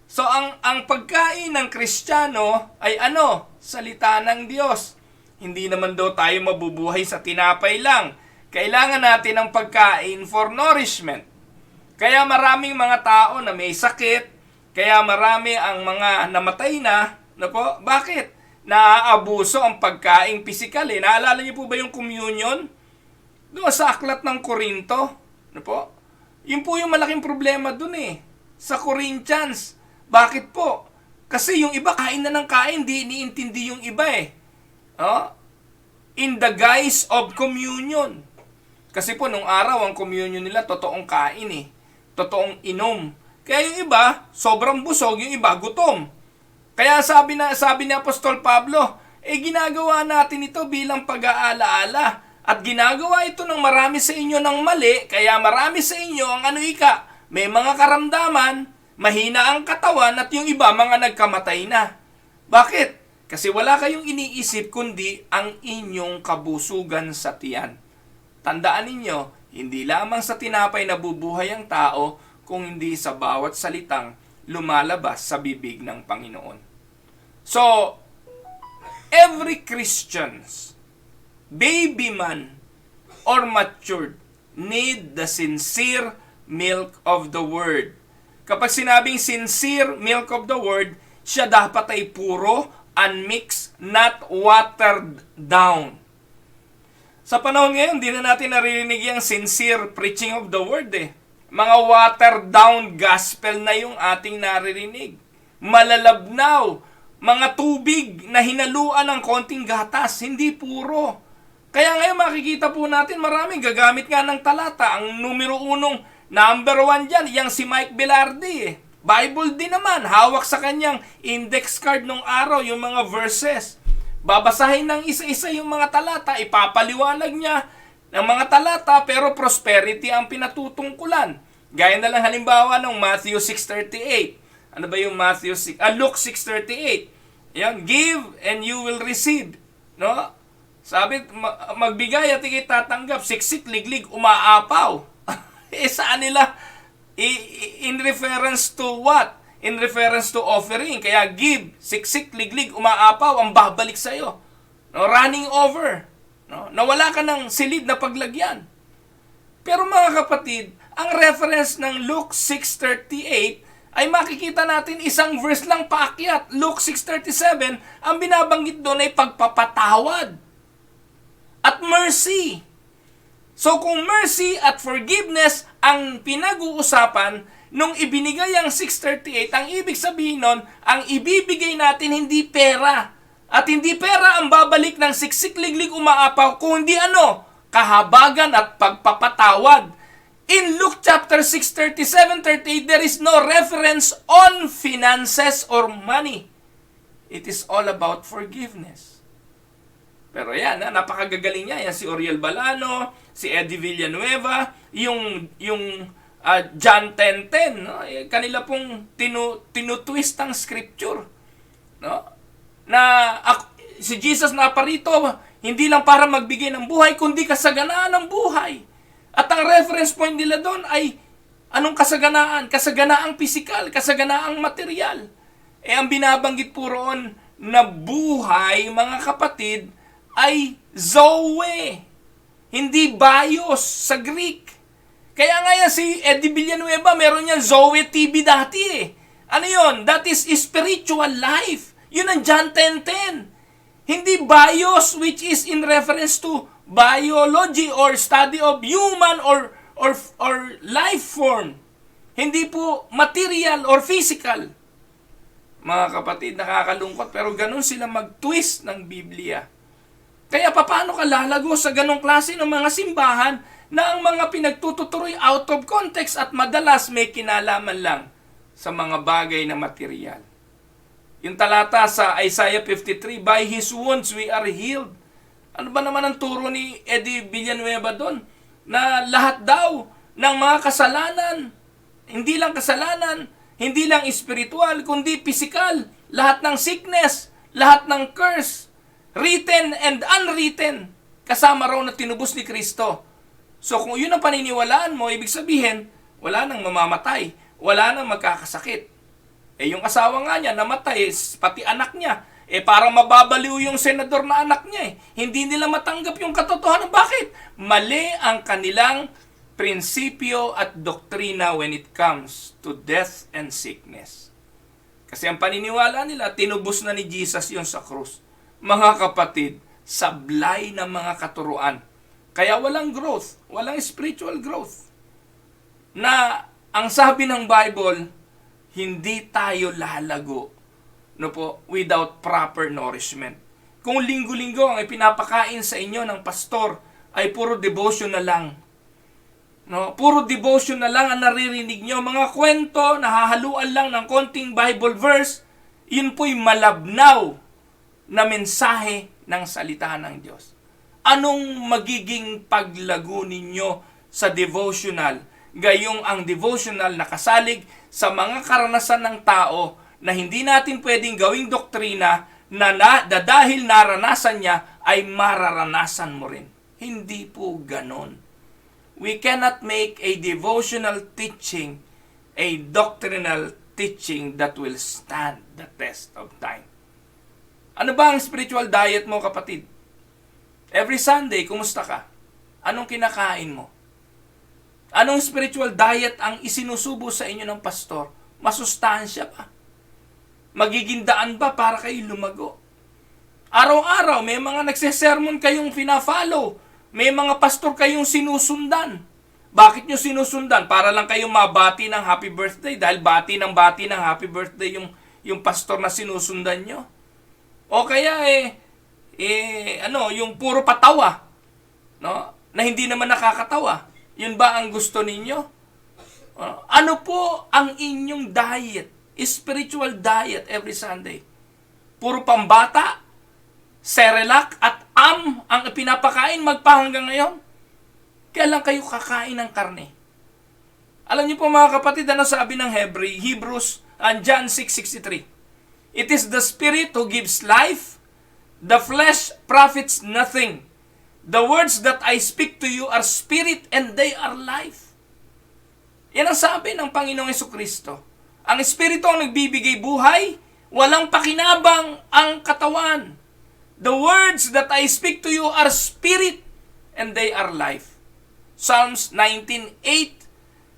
So ang pagkain ng Kristiyano ay ano? Salita ng Diyos. Hindi naman daw tayo mabubuhay sa tinapay lang. Kailangan natin ng pagkain for nourishment. Kaya maraming mga tao na may sakit, kaya marami ang mga namatay na po. Bakit? Naaabuso ang pagkaing pisikal eh. Naalala niyo po ba yung communion? Doon sa aklat ng Korinto. Po? Yun po yung malaking problema doon eh. Sa Corinthians. Bakit po? Kasi yung iba kain na ng kain, di iniintindi yung iba eh. In the guise of communion. Kasi po nung araw ang communion nila totoong kain eh. Totoong inom. Kaya yung iba sobrang busog, yung iba gutom. Kaya sabi ni Apostol Pablo, ginagawa natin ito bilang pag-aalaala. At ginagawa ito ng marami sa inyo ng mali, kaya marami sa inyo ang may mga karamdaman, mahina ang katawan at yung iba mga nagkamatay na. Bakit? Kasi wala kayong iniisip kundi ang inyong kabusugan sa tiyan. Tandaan ninyo, hindi lamang sa tinapay nabubuhay ang tao, kung hindi sa bawat salitang lumalabas sa bibig ng Panginoon. So, every Christians, baby man or matured, need the sincere milk of the Word. Kapag sinabing sincere milk of the Word, siya dapat ay puro, unmixed, not watered down. Sa panahon ngayon, di na natin naririnig yung sincere preaching of the Word eh. Mga watered down gospel na yung ating naririnig. Malalabnaw, mga tubig na hinaluan ng konting gatas, hindi puro. Kaya ngayon makikita po natin maraming gagamit nga ng talata. Ang numero 1, number 1 dyan, yung si Mike Velarde eh. Bible din naman, hawak sa kanyang index card nung araw yung mga verses. Babasahin ng isa-isa yung mga talata, ipapaliwanag niya ng mga talata, pero prosperity ang pinatutungkulan. Gaya na lang halimbawa ng Matthew 6:38. Ano ba yung Luke 6:38? Yan, give and you will receive. No? Sabi, magbigay at ikay tatanggap. Siksik, liglig, umaapaw. Saan nila? In reference to what? In reference to offering. Kaya give, siksik, liglig, umaapaw, ang babalik sa'yo. No? Running over. No? Nawala ka ng silid na paglagyan. Pero mga kapatid, ang reference ng Luke 6:38 ay makikita natin isang verse lang paakyat. Luke 6:37, ang binabanggit doon ay pagpapatawad at mercy. So kung mercy at forgiveness ang pinag-uusapan nung ibinigay ang 6:38, ang ibig sabihin nun, ang ibibigay natin hindi pera. At hindi pera ang babalik ng siksik, liglig, umaapaw, kung hindi kahabagan at pagpapatawad. In Luke chapter 6:37-38, there is no reference on finances or money. It is all about forgiveness. Pero yan, napakagagaling niya. Yan si Oriel Balano, si Eddie Villanueva, yung John 10:10, no? Kanila pong tinutwist ang scripture. No? Na si Jesus naparito, hindi lang para magbigay ng buhay, kundi kasaganaan ng buhay. At ang reference point nila doon ay anong kasaganaan? Kasaganaang pisikal, kasaganaang material. Ang binabanggit po roon na buhay, mga kapatid, ay zoe. Hindi bios sa Greek. Kaya nga yan si Eddie Villanueva, meron yan Zoe TV dati eh. Ano yun? That is spiritual life. Yun ang John 10:10. Hindi bios, which is in reference to biology or study of human or life form. Hindi po material or physical. Mga kapatid, nakakalungkot pero ganun sila mag-twist ng Biblia. Kaya paano ka lalago sa ganong klase ng mga simbahan na ang mga pinagtututuroy out of context at madalas may kinalaman lang sa mga bagay na material. Yung talata sa Isaiah 53, by His wounds we are healed. Ano ba naman ang turo ni Eddie Villanueva doon? Na lahat daw ng mga kasalanan, hindi lang kasalanan, hindi lang espiritual, kundi physical, lahat ng sickness, lahat ng curse, written and unwritten, kasama raw na tinubos ni Kristo. So kung yun ang paniniwalaan mo, ibig sabihin, wala nang mamamatay, wala nang magkakasakit. Yung asawa nga niya, namatay, pati anak niya. Parang mababaliw yung senador na anak niya. Hindi nila matanggap yung katotohanan. Bakit? Mali ang kanilang prinsipyo at doktrina when it comes to death and sickness. Kasi ang paniniwala nila, tinubos na ni Jesus yun sa krus. Mga kapatid, sablay na mga katuruan. Kaya walang growth, walang spiritual growth. Na ang sabi ng Bible, hindi tayo lalago without proper nourishment. Kung linggo-linggo ang ipinapakain sa inyo ng pastor ay puro devotion na lang. Puro devotion na lang ang naririnig nyo. Mga kwento, nahahaluan lang ng konting Bible verse, yun po'y malabnaw na mensahe ng salita ng Diyos. Anong magiging paglago ninyo sa devotional? Gayong ang devotional nakasalig sa mga karanasan ng tao na hindi natin pwedeng gawing doktrina na dahil naranasan niya ay mararanasan mo rin. Hindi po ganon. We cannot make a devotional teaching a doctrinal teaching that will stand the test of time. Ano ba ang spiritual diet mo, kapatid? Every Sunday, kumusta ka? Anong kinakain mo? Anong spiritual diet ang isinusubo sa inyo ng pastor? Masustansya ba? Magiging daan ba para kayo lumago? Araw-araw, may mga nagsesermon kayong pina-follow. May mga pastor kayong sinusundan. Bakit nyo sinusundan? Para lang kayong mabati ng happy birthday dahil bati ng happy birthday yung pastor na sinusundan nyo. O kaya yung puro patawa, na hindi naman nakakatawa. Yun ba ang gusto ninyo? Ano po ang inyong diet? Spiritual diet every Sunday? Puro pambata? Cerelac at ang pinapakain magpahanggang ngayon. Kaya lang kayo kakain ng karne. Alam niyo po mga kapatid, ano sabi ng Hebrews, John 6:63. It is the Spirit who gives life. The flesh profits nothing. The words that I speak to you are spirit and they are life. Yan ang sabi ng Panginoong Jesucristo. Ang Espiritu ang nagbibigay buhay, walang pakinabang ang katawan. The words that I speak to you are spirit and they are life. Psalms 19:8.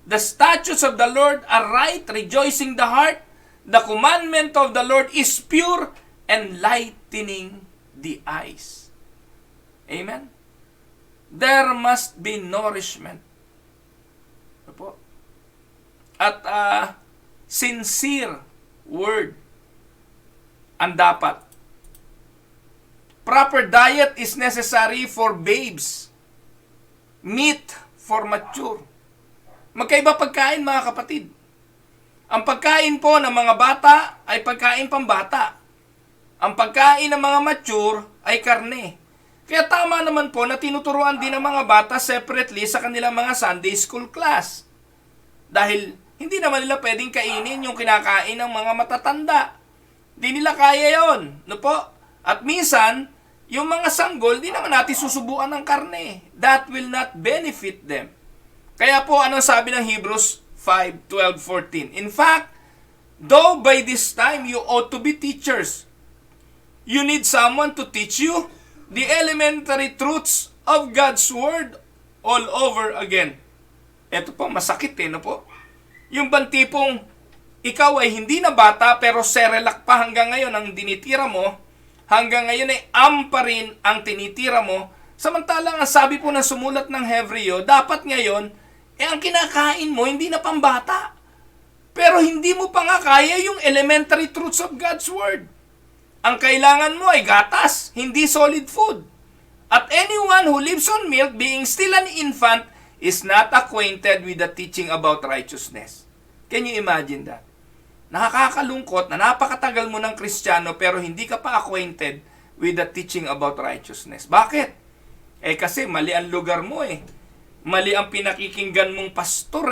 The statutes of the Lord are right, rejoicing the heart. The commandment of the Lord is pure, enlightening the eyes. Amen? There must be nourishment. Opo. At sincere word ang dapat. Proper diet is necessary for babes. Meat for mature. Magkaiba pagkain mga kapatid. Ang pagkain po ng mga bata ay pagkain pambata. Ang pagkain ng mga mature ay karne. Kaya tama naman po na tinuturuan din ng mga bata separately sa kanilang mga Sunday school class. Dahil hindi naman nila pwedeng kainin yung kinakain ng mga matatanda. Di nila kaya yon, no po? At minsan, yung mga sanggol, di naman natin susubukan ng karne. That will not benefit them. Kaya po, anong sabi ng Hebrews 5:12-14? In fact, though by this time you ought to be teachers, you need someone to teach you the elementary truths of God's Word all over again. Ito po, masakit no po? Yung bang tipong, ikaw ay hindi na bata pero Cerelac pa hanggang ngayon ang dinitira mo, hanggang ngayon ay pa rin ang tinitira mo, samantalang ang sabi po ng sumulat ng Hebreo, dapat ngayon, ang kinakain mo hindi na pambata. Pero hindi mo pa nga kaya yung elementary truths of God's Word. Ang kailangan mo ay gatas, hindi solid food. At anyone who lives on milk, being still an infant, is not acquainted with the teaching about righteousness. Can you imagine that? Nakakalungkot na napakatagal mo ng Kristiyano pero hindi ka pa acquainted with the teaching about righteousness. Bakit? Kasi mali ang lugar mo Mali ang pinakikinggan mong pastor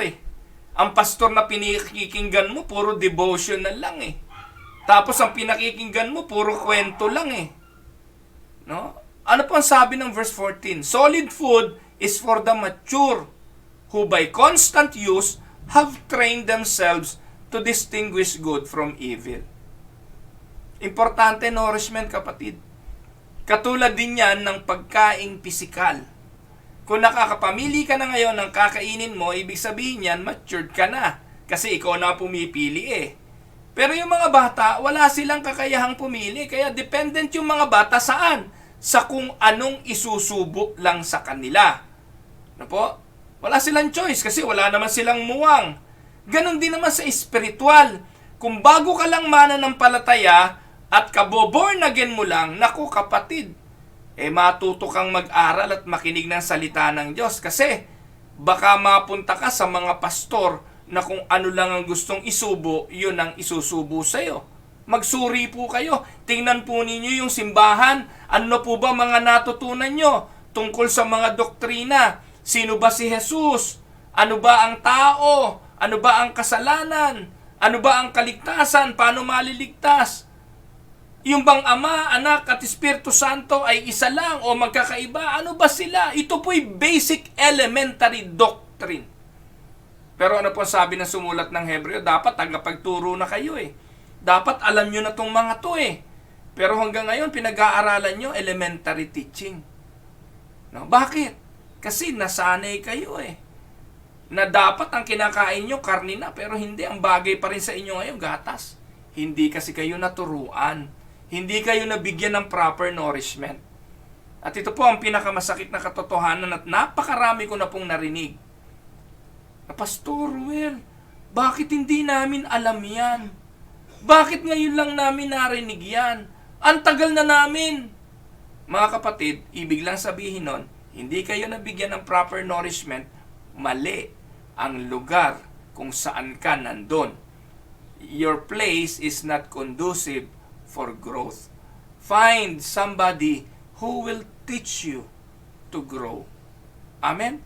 Ang pastor na pinakikinggan mo, puro devotional lang Tapos ang pinakikinggan mo, puro kwento lang No? Ano po ang sabi ng verse 14? Solid food is for the mature, who by constant use have trained themselves to distinguish good from evil. Importante nourishment, kapatid. Katulad din yan ng pagkaing pisikal. Kung nakakapamili ka na ngayon ng kakainin mo, ibig sabihin yan, matured ka na. Kasi ikaw na pumipili Pero yung mga bata, wala silang kakayahang pumili. Kaya dependent yung mga bata saan? Sa kung anong isusubo lang sa kanila. Ano po? Wala silang choice kasi wala naman silang muwang. Ganon din naman sa espiritual. Kung bago ka lang mananampalataya at kaboborn again mo lang, naku kapatid, matuto kang mag-aral at makinig ng salita ng Diyos. Kasi baka mapunta ka sa mga pastor na kung ano lang ang gustong isubo, yun ang isusubo sa'yo. Magsuri po kayo. Tingnan po ninyo yung simbahan. Ano po ba mga natutunan nyo tungkol sa mga doktrina? Sino ba si Jesus? Ano ba ang tao? Ano ba ang kasalanan? Ano ba ang kaligtasan? Paano maliligtas? Yung bang Ama, Anak at Espiritu Santo ay isa lang o magkakaiba? Ano ba sila? Ito po'y basic elementary doctrine. Pero ano po sabi ng sumulat ng Hebreo? Dapat tagapagturo na kayo Dapat alam nyo na tong mga to Pero hanggang ngayon, pinag-aaralan nyo elementary teaching. No? Bakit? Kasi nasanay kayo na dapat ang kinakain nyo karne na, pero hindi. Ang bagay pa rin sa inyo ngayon, gatas. Hindi kasi kayo naturuan. Hindi kayo nabigyan ng proper nourishment. At ito po ang pinakamasakit na katotohanan at napakarami ko na pong narinig. Pastor Ruel, bakit hindi namin alam yan? Bakit ngayon lang namin narinig yan? Ang tagal na namin. Mga kapatid, ibig lang sabihin nun, hindi kayo nabigyan ng proper nourishment, mali ang lugar kung saan ka nandun. Your place is not conducive for growth, Find somebody who will teach you to grow. Amen?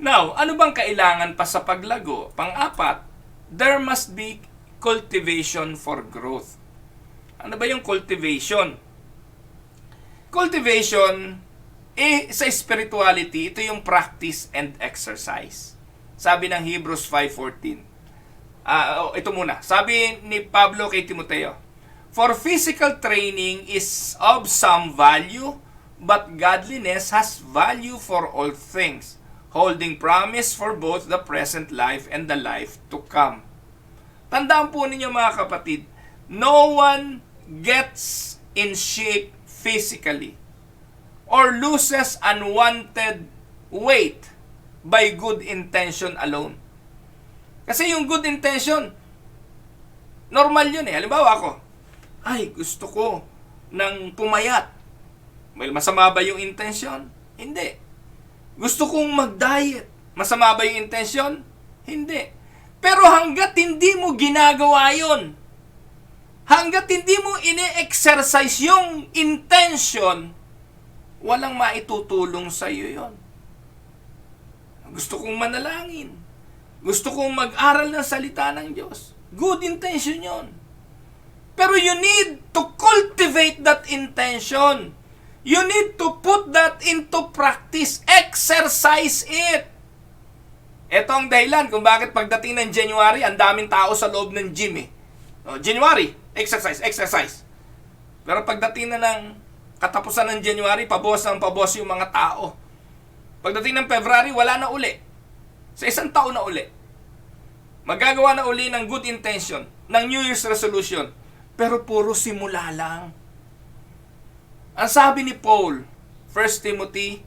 Now, ano bang kailangan pa sa paglago? Pang-apat, there must be cultivation for growth. Ano ba yung cultivation? Cultivation, sa spirituality, ito yung practice and exercise. Sabi ng Hebrews 5:14. Ito muna. Sabi ni Pablo kay Timoteo, for physical training is of some value, but godliness has value for all things, holding promise for both the present life and the life to come. Tandaan po ninyo mga kapatid, no one gets in shape physically or loses unwanted weight by good intention alone. Kasi yung good intention, normal yun eh. Halimbawa ako, gusto ko ng pumayat. Well, masama ba yung intention? Hindi. Gusto kong mag-diet. Masama ba yung intention? Hindi. Pero hanggat hindi mo ginagawa yun, hanggat hindi mo ine-exercise yung intention, walang maitutulong sa iyo yun. Gusto kong manalangin. Gusto kong mag-aral ng salita ng Diyos. Good intention yun. Pero you need to cultivate that intention. You need to put that into practice. Exercise it. Ito ang dahilan kung bakit pagdating ng January, ang daming tao sa loob ng gym eh. January, exercise, exercise. Pero pagdating na ng katapusan ng January, pabos yung mga tao. Pagdating ng February, wala na uli. Sa isang taon na uli. Magagawa na uli ng good intention, ng New Year's resolution. Pero puro simula lang. Ang sabi ni Paul, 1 Timothy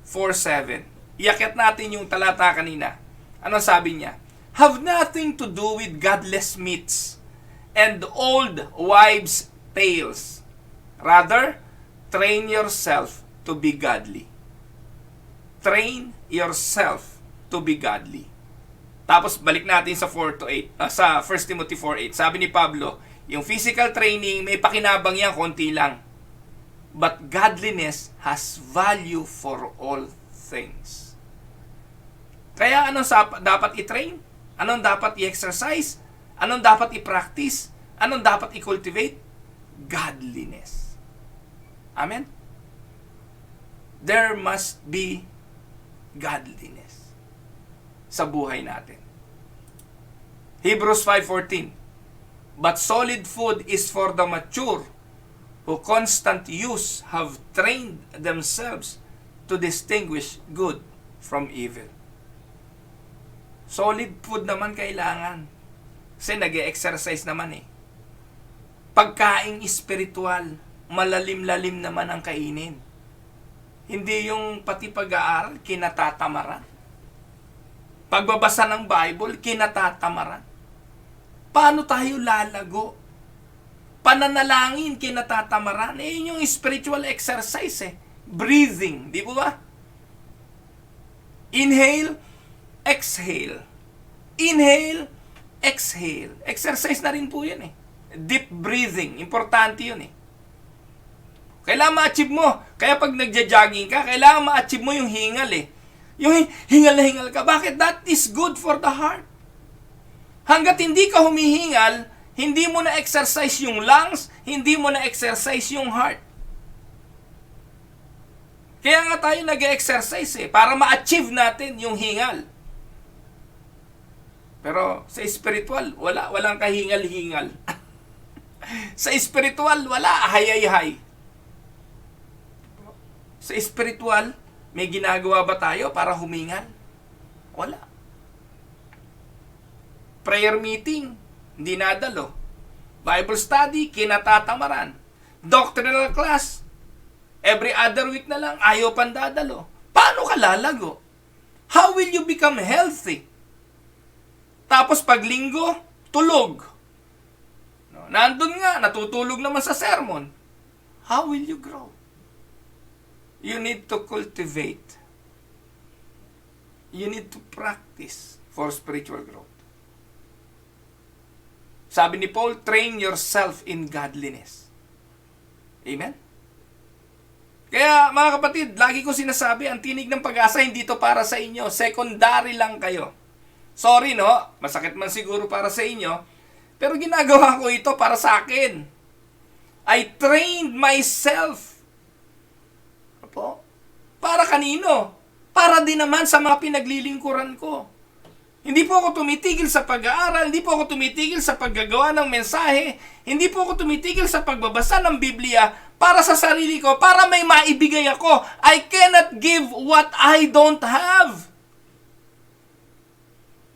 4:7. Iakyat natin yung talata kanina. Ano sabi niya? Have nothing to do with godless myths and old wives' tales. Rather, train yourself to be godly. Train yourself to be godly. Tapos balik natin sa 4-8, sa 1 Timothy 4:8. Sabi ni Pablo, yung physical training, may pakinabang yan, konti lang. But godliness has value for all things. Kaya anong dapat i-train? Anong dapat i-exercise? Anong dapat i-practice? Anong dapat i-cultivate? Godliness. Amen? There must be godliness sa buhay natin. Hebrews 5:14. But solid food is for the mature, who constant use have trained themselves to distinguish good from evil. Solid food naman kailangan. Kasi nag-e-exercise naman eh. Pagkaing espiritual, malalim-lalim naman ang kainin. Hindi yung pati pag-aaral, kinatatamaran. Pagbabasa ng Bible, kinatatamaran. Paano tayo lalago? Pananalangin, kinatatamaran. Yun yung spiritual exercise eh. Breathing, di ba? Inhale, exhale. Inhale, exhale. Exercise na rin po yun eh. Deep breathing, importante yun eh. Kailangan ma-achieve mo. Kaya pag nagja-jogging ka, kailangan ma-achieve mo yung hingal eh. Yung hingal na hingal ka. Bakit? That is good for the heart. Hanggat hindi ka humihingal, hindi mo na exercise yung lungs, hindi mo na exercise yung heart. Kaya nga tayo nag-exercise eh, para ma-achieve natin yung hingal. Pero sa spiritual, walang kahingal-hingal. Sa spiritual, wala hayay-hay. Sa spiritual, may ginagawa ba tayo para humingal? Wala. Prayer meeting, hindi nadalo. Bible study, kinatatamaran. Doctrinal class, every other week na lang, ayaw pang dadalo. Paano ka lalago? How will you become healthy? Tapos pag linggo, tulog. Nandun nga, natutulog naman sa sermon. How will you grow? You need to cultivate. You need to practice for spiritual growth. Sabi ni Paul, train yourself in godliness. Amen? Kaya mga kapatid, lagi ko sinasabi, ang tinig ng pag-asa hindi to para sa inyo. Secondary lang kayo. Sorry no, masakit man siguro para sa inyo, pero ginagawa ko ito para sa akin. I trained myself. Opo. Para kanino? Para din naman sa mga pinaglilingkuran ko. Hindi po ako tumitigil sa pag-aaral, hindi po ako tumitigil sa paggagawa ng mensahe, hindi po ako tumitigil sa pagbabasa ng Biblia para sa sarili ko, para may maibigay ako. I cannot give what I don't have.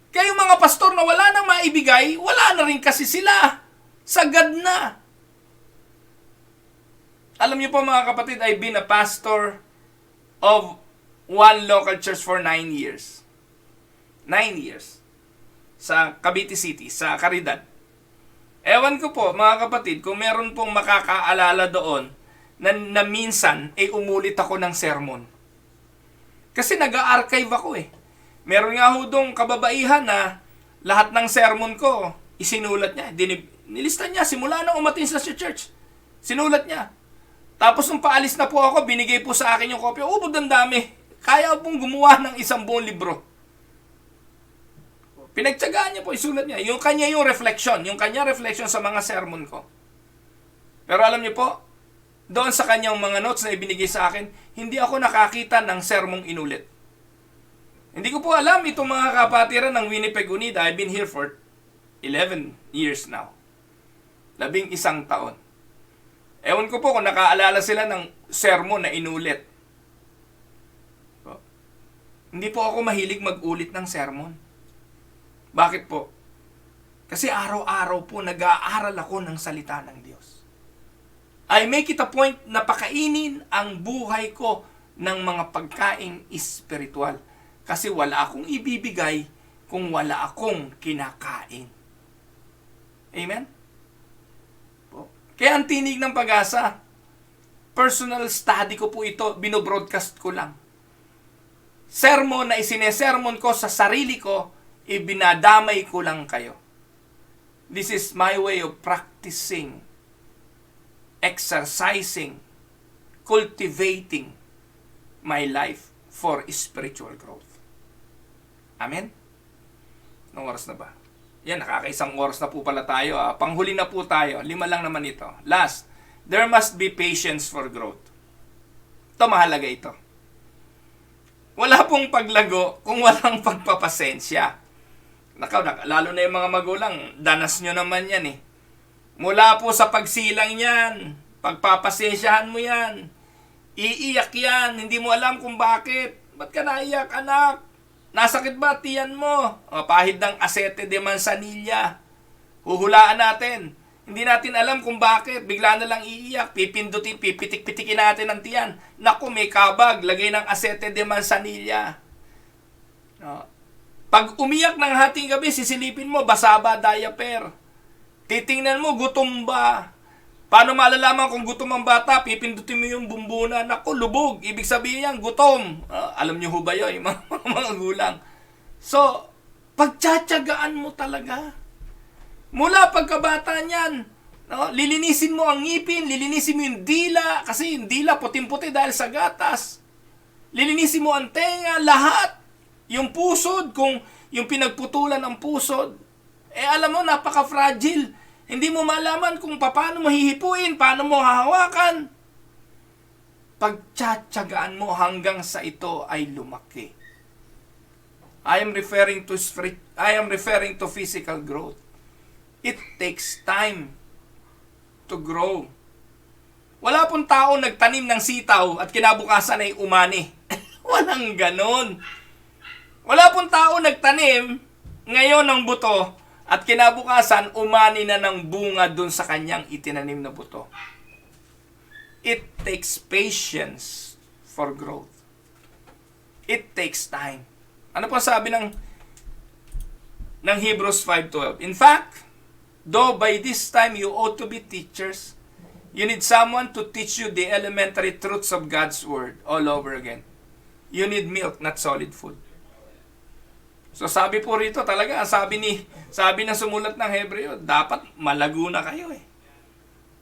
Kaya yung mga pastor na wala nang maibigay, wala na rin kasi sila. Sagad na. Alam niyo po mga kapatid, I've been a pastor of one local church for 9 years. 9 years. Sa Cavite City, sa Caridad. Ewan ko po, mga kapatid, kung meron pong makakaalala doon na minsan ay umulit ako ng sermon. Kasi nag-archive ako eh. Meron nga ho dong kababaihan na lahat ng sermon ko, isinulat niya. Nilista niya, simula nang umatin sa church. Sinulat niya. Tapos nung paalis na po ako, binigay po sa akin yung kopya. Ubod ang dami. Kaya pong gumawa ng 1 buong libro. Pinagtsagaan niya po, isulat niya. Yung kanya yung reflection. Yung kanya reflection sa mga sermon ko. Pero alam niyo po, doon sa kanyang mga notes na ibinigay sa akin, hindi ako nakakita ng sermong inulit. Hindi ko po alam itong mga kapatiran ng Winnipeg Unida. I've been here for 11 years now. 11 taon. Ewan ko po kung nakaalala sila ng sermon na inulit. Hindi po ako mahilig mag-ulit ng sermon. Bakit po? Kasi araw-araw po nag-aaral ako ng salita ng Diyos. I make it a point na pakainin ang buhay ko ng mga pagkaing espiritual. Kasi wala akong ibibigay kung wala akong kinakain. Amen? Po. Kaya ang tinig ng pag-asa, personal study ko po ito, binobroadcast ko lang. Sermon na isinesermon ko sa sarili ko, ibinadamay ko lang kayo. This is my way of practicing, exercising, cultivating my life for spiritual growth. Amen? Anong oras na ba? Yan, nakakaisang oras na po pala tayo. Panghuli na po tayo. 5 lang naman ito. Last, there must be patience for growth. Ito, mahalaga ito. Wala pong paglago kung walang pagpapasensya. Lalo na yung mga magulang, danas nyo naman yan eh. Mula po sa pagsilang yan, pagpapasensyahan mo yan, iiyak yan, hindi mo alam kung bakit. Ba't ka naiyak, anak? Nasakit ba tiyan mo? O, pahid ng asete de manzanilla. Huhulaan natin. Hindi natin alam kung bakit. Bigla na lang iiyak. Pipindutin, pipitik-pitikin natin ang tiyan. Naku, may kabag. Lagay ng asete de manzanilla. O, pag umiyak ng hating gabi, sisilipin mo, basa ba diaper? Titingnan mo, gutom ba? Paano malalaman kung gutom ang bata? Pipindutin mo yung bumbuna. Naku, lubog. Ibig sabihin yan, gutom. Alam niyo ho ba yun, mga gulang? So, pagtsatsagaan mo talaga. Mula pagkabata niyan, lilinisin mo ang ngipin, lilinisin mo yung dila, kasi yung dila puting-puti dahil sa gatas. Lilinisin mo ang tenga, lahat. Yung pusod, kung yung pinagputulan ng pusod, alam mo, napaka-fragile. Hindi mo malaman kung paano mo hihipuin, paano mo hahawakan. Pagtsatsagaan mo hanggang sa ito ay lumaki. I am referring to physical growth. It takes time to grow. Wala pong tao nagtanim ng sitaw at kinabukasan ay umani. Walang ganon. Wala pong tao nagtanim ngayon ng buto at kinabukasan umani na ng bunga dun sa kanyang itinanim na buto. It takes patience for growth. It takes time. Ano po sabi ng Hebrews 5:12? In fact, though by this time you ought to be teachers, you need someone to teach you the elementary truths of God's Word all over again. You need milk, not solid food. So sabi po rito talaga, sabi ng sumulat ng Hebreo, dapat malago na kayo eh.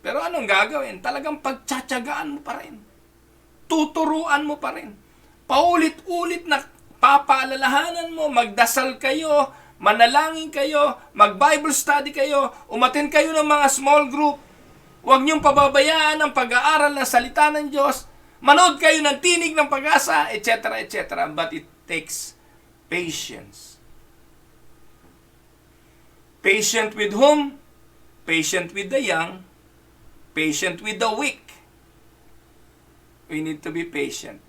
Pero anong gagawin? Talagang pagtsatsagaan mo pa rin. Tuturuan mo pa rin. Paulit-ulit na papaalalahanan mo, magdasal kayo, manalangin kayo, mag-Bible study kayo, umattend kayo ng mga small group. Huwag niyong pababayaan ang pag-aaral ng salita ng Diyos. Manood kayo ng Tinig ng Pag-asa, etc., etc. But it takes patience. Patient with whom? Patient with the young. Patient with the weak. We need to be patient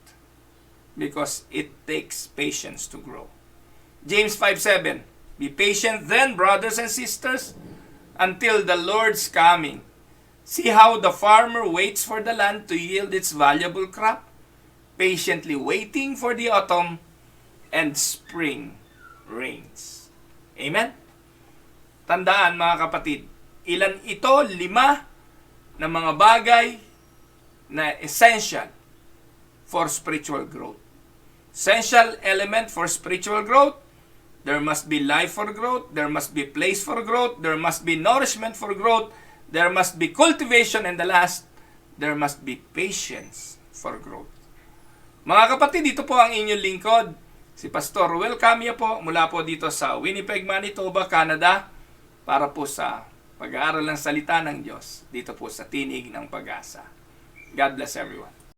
because it takes patience to grow. James 5:7. Be patient then, brothers and sisters, until the Lord's coming. See how the farmer waits for the land to yield its valuable crop, patiently waiting for the autumn and spring rains. Amen? Tandaan mga kapatid, ilan ito? 5 na mga bagay na essential for spiritual growth. Essential element for spiritual growth, there must be life for growth, there must be place for growth, there must be nourishment for growth, there must be cultivation, and the last, there must be patience for growth. Mga kapatid, dito po ang inyong lingkod, si Pastor Ruel Camia po, mula po dito sa Winnipeg, Manitoba, Canada, para po sa pag-aaral ng salita ng Diyos dito po sa Tinig ng Pag-asa. God bless everyone.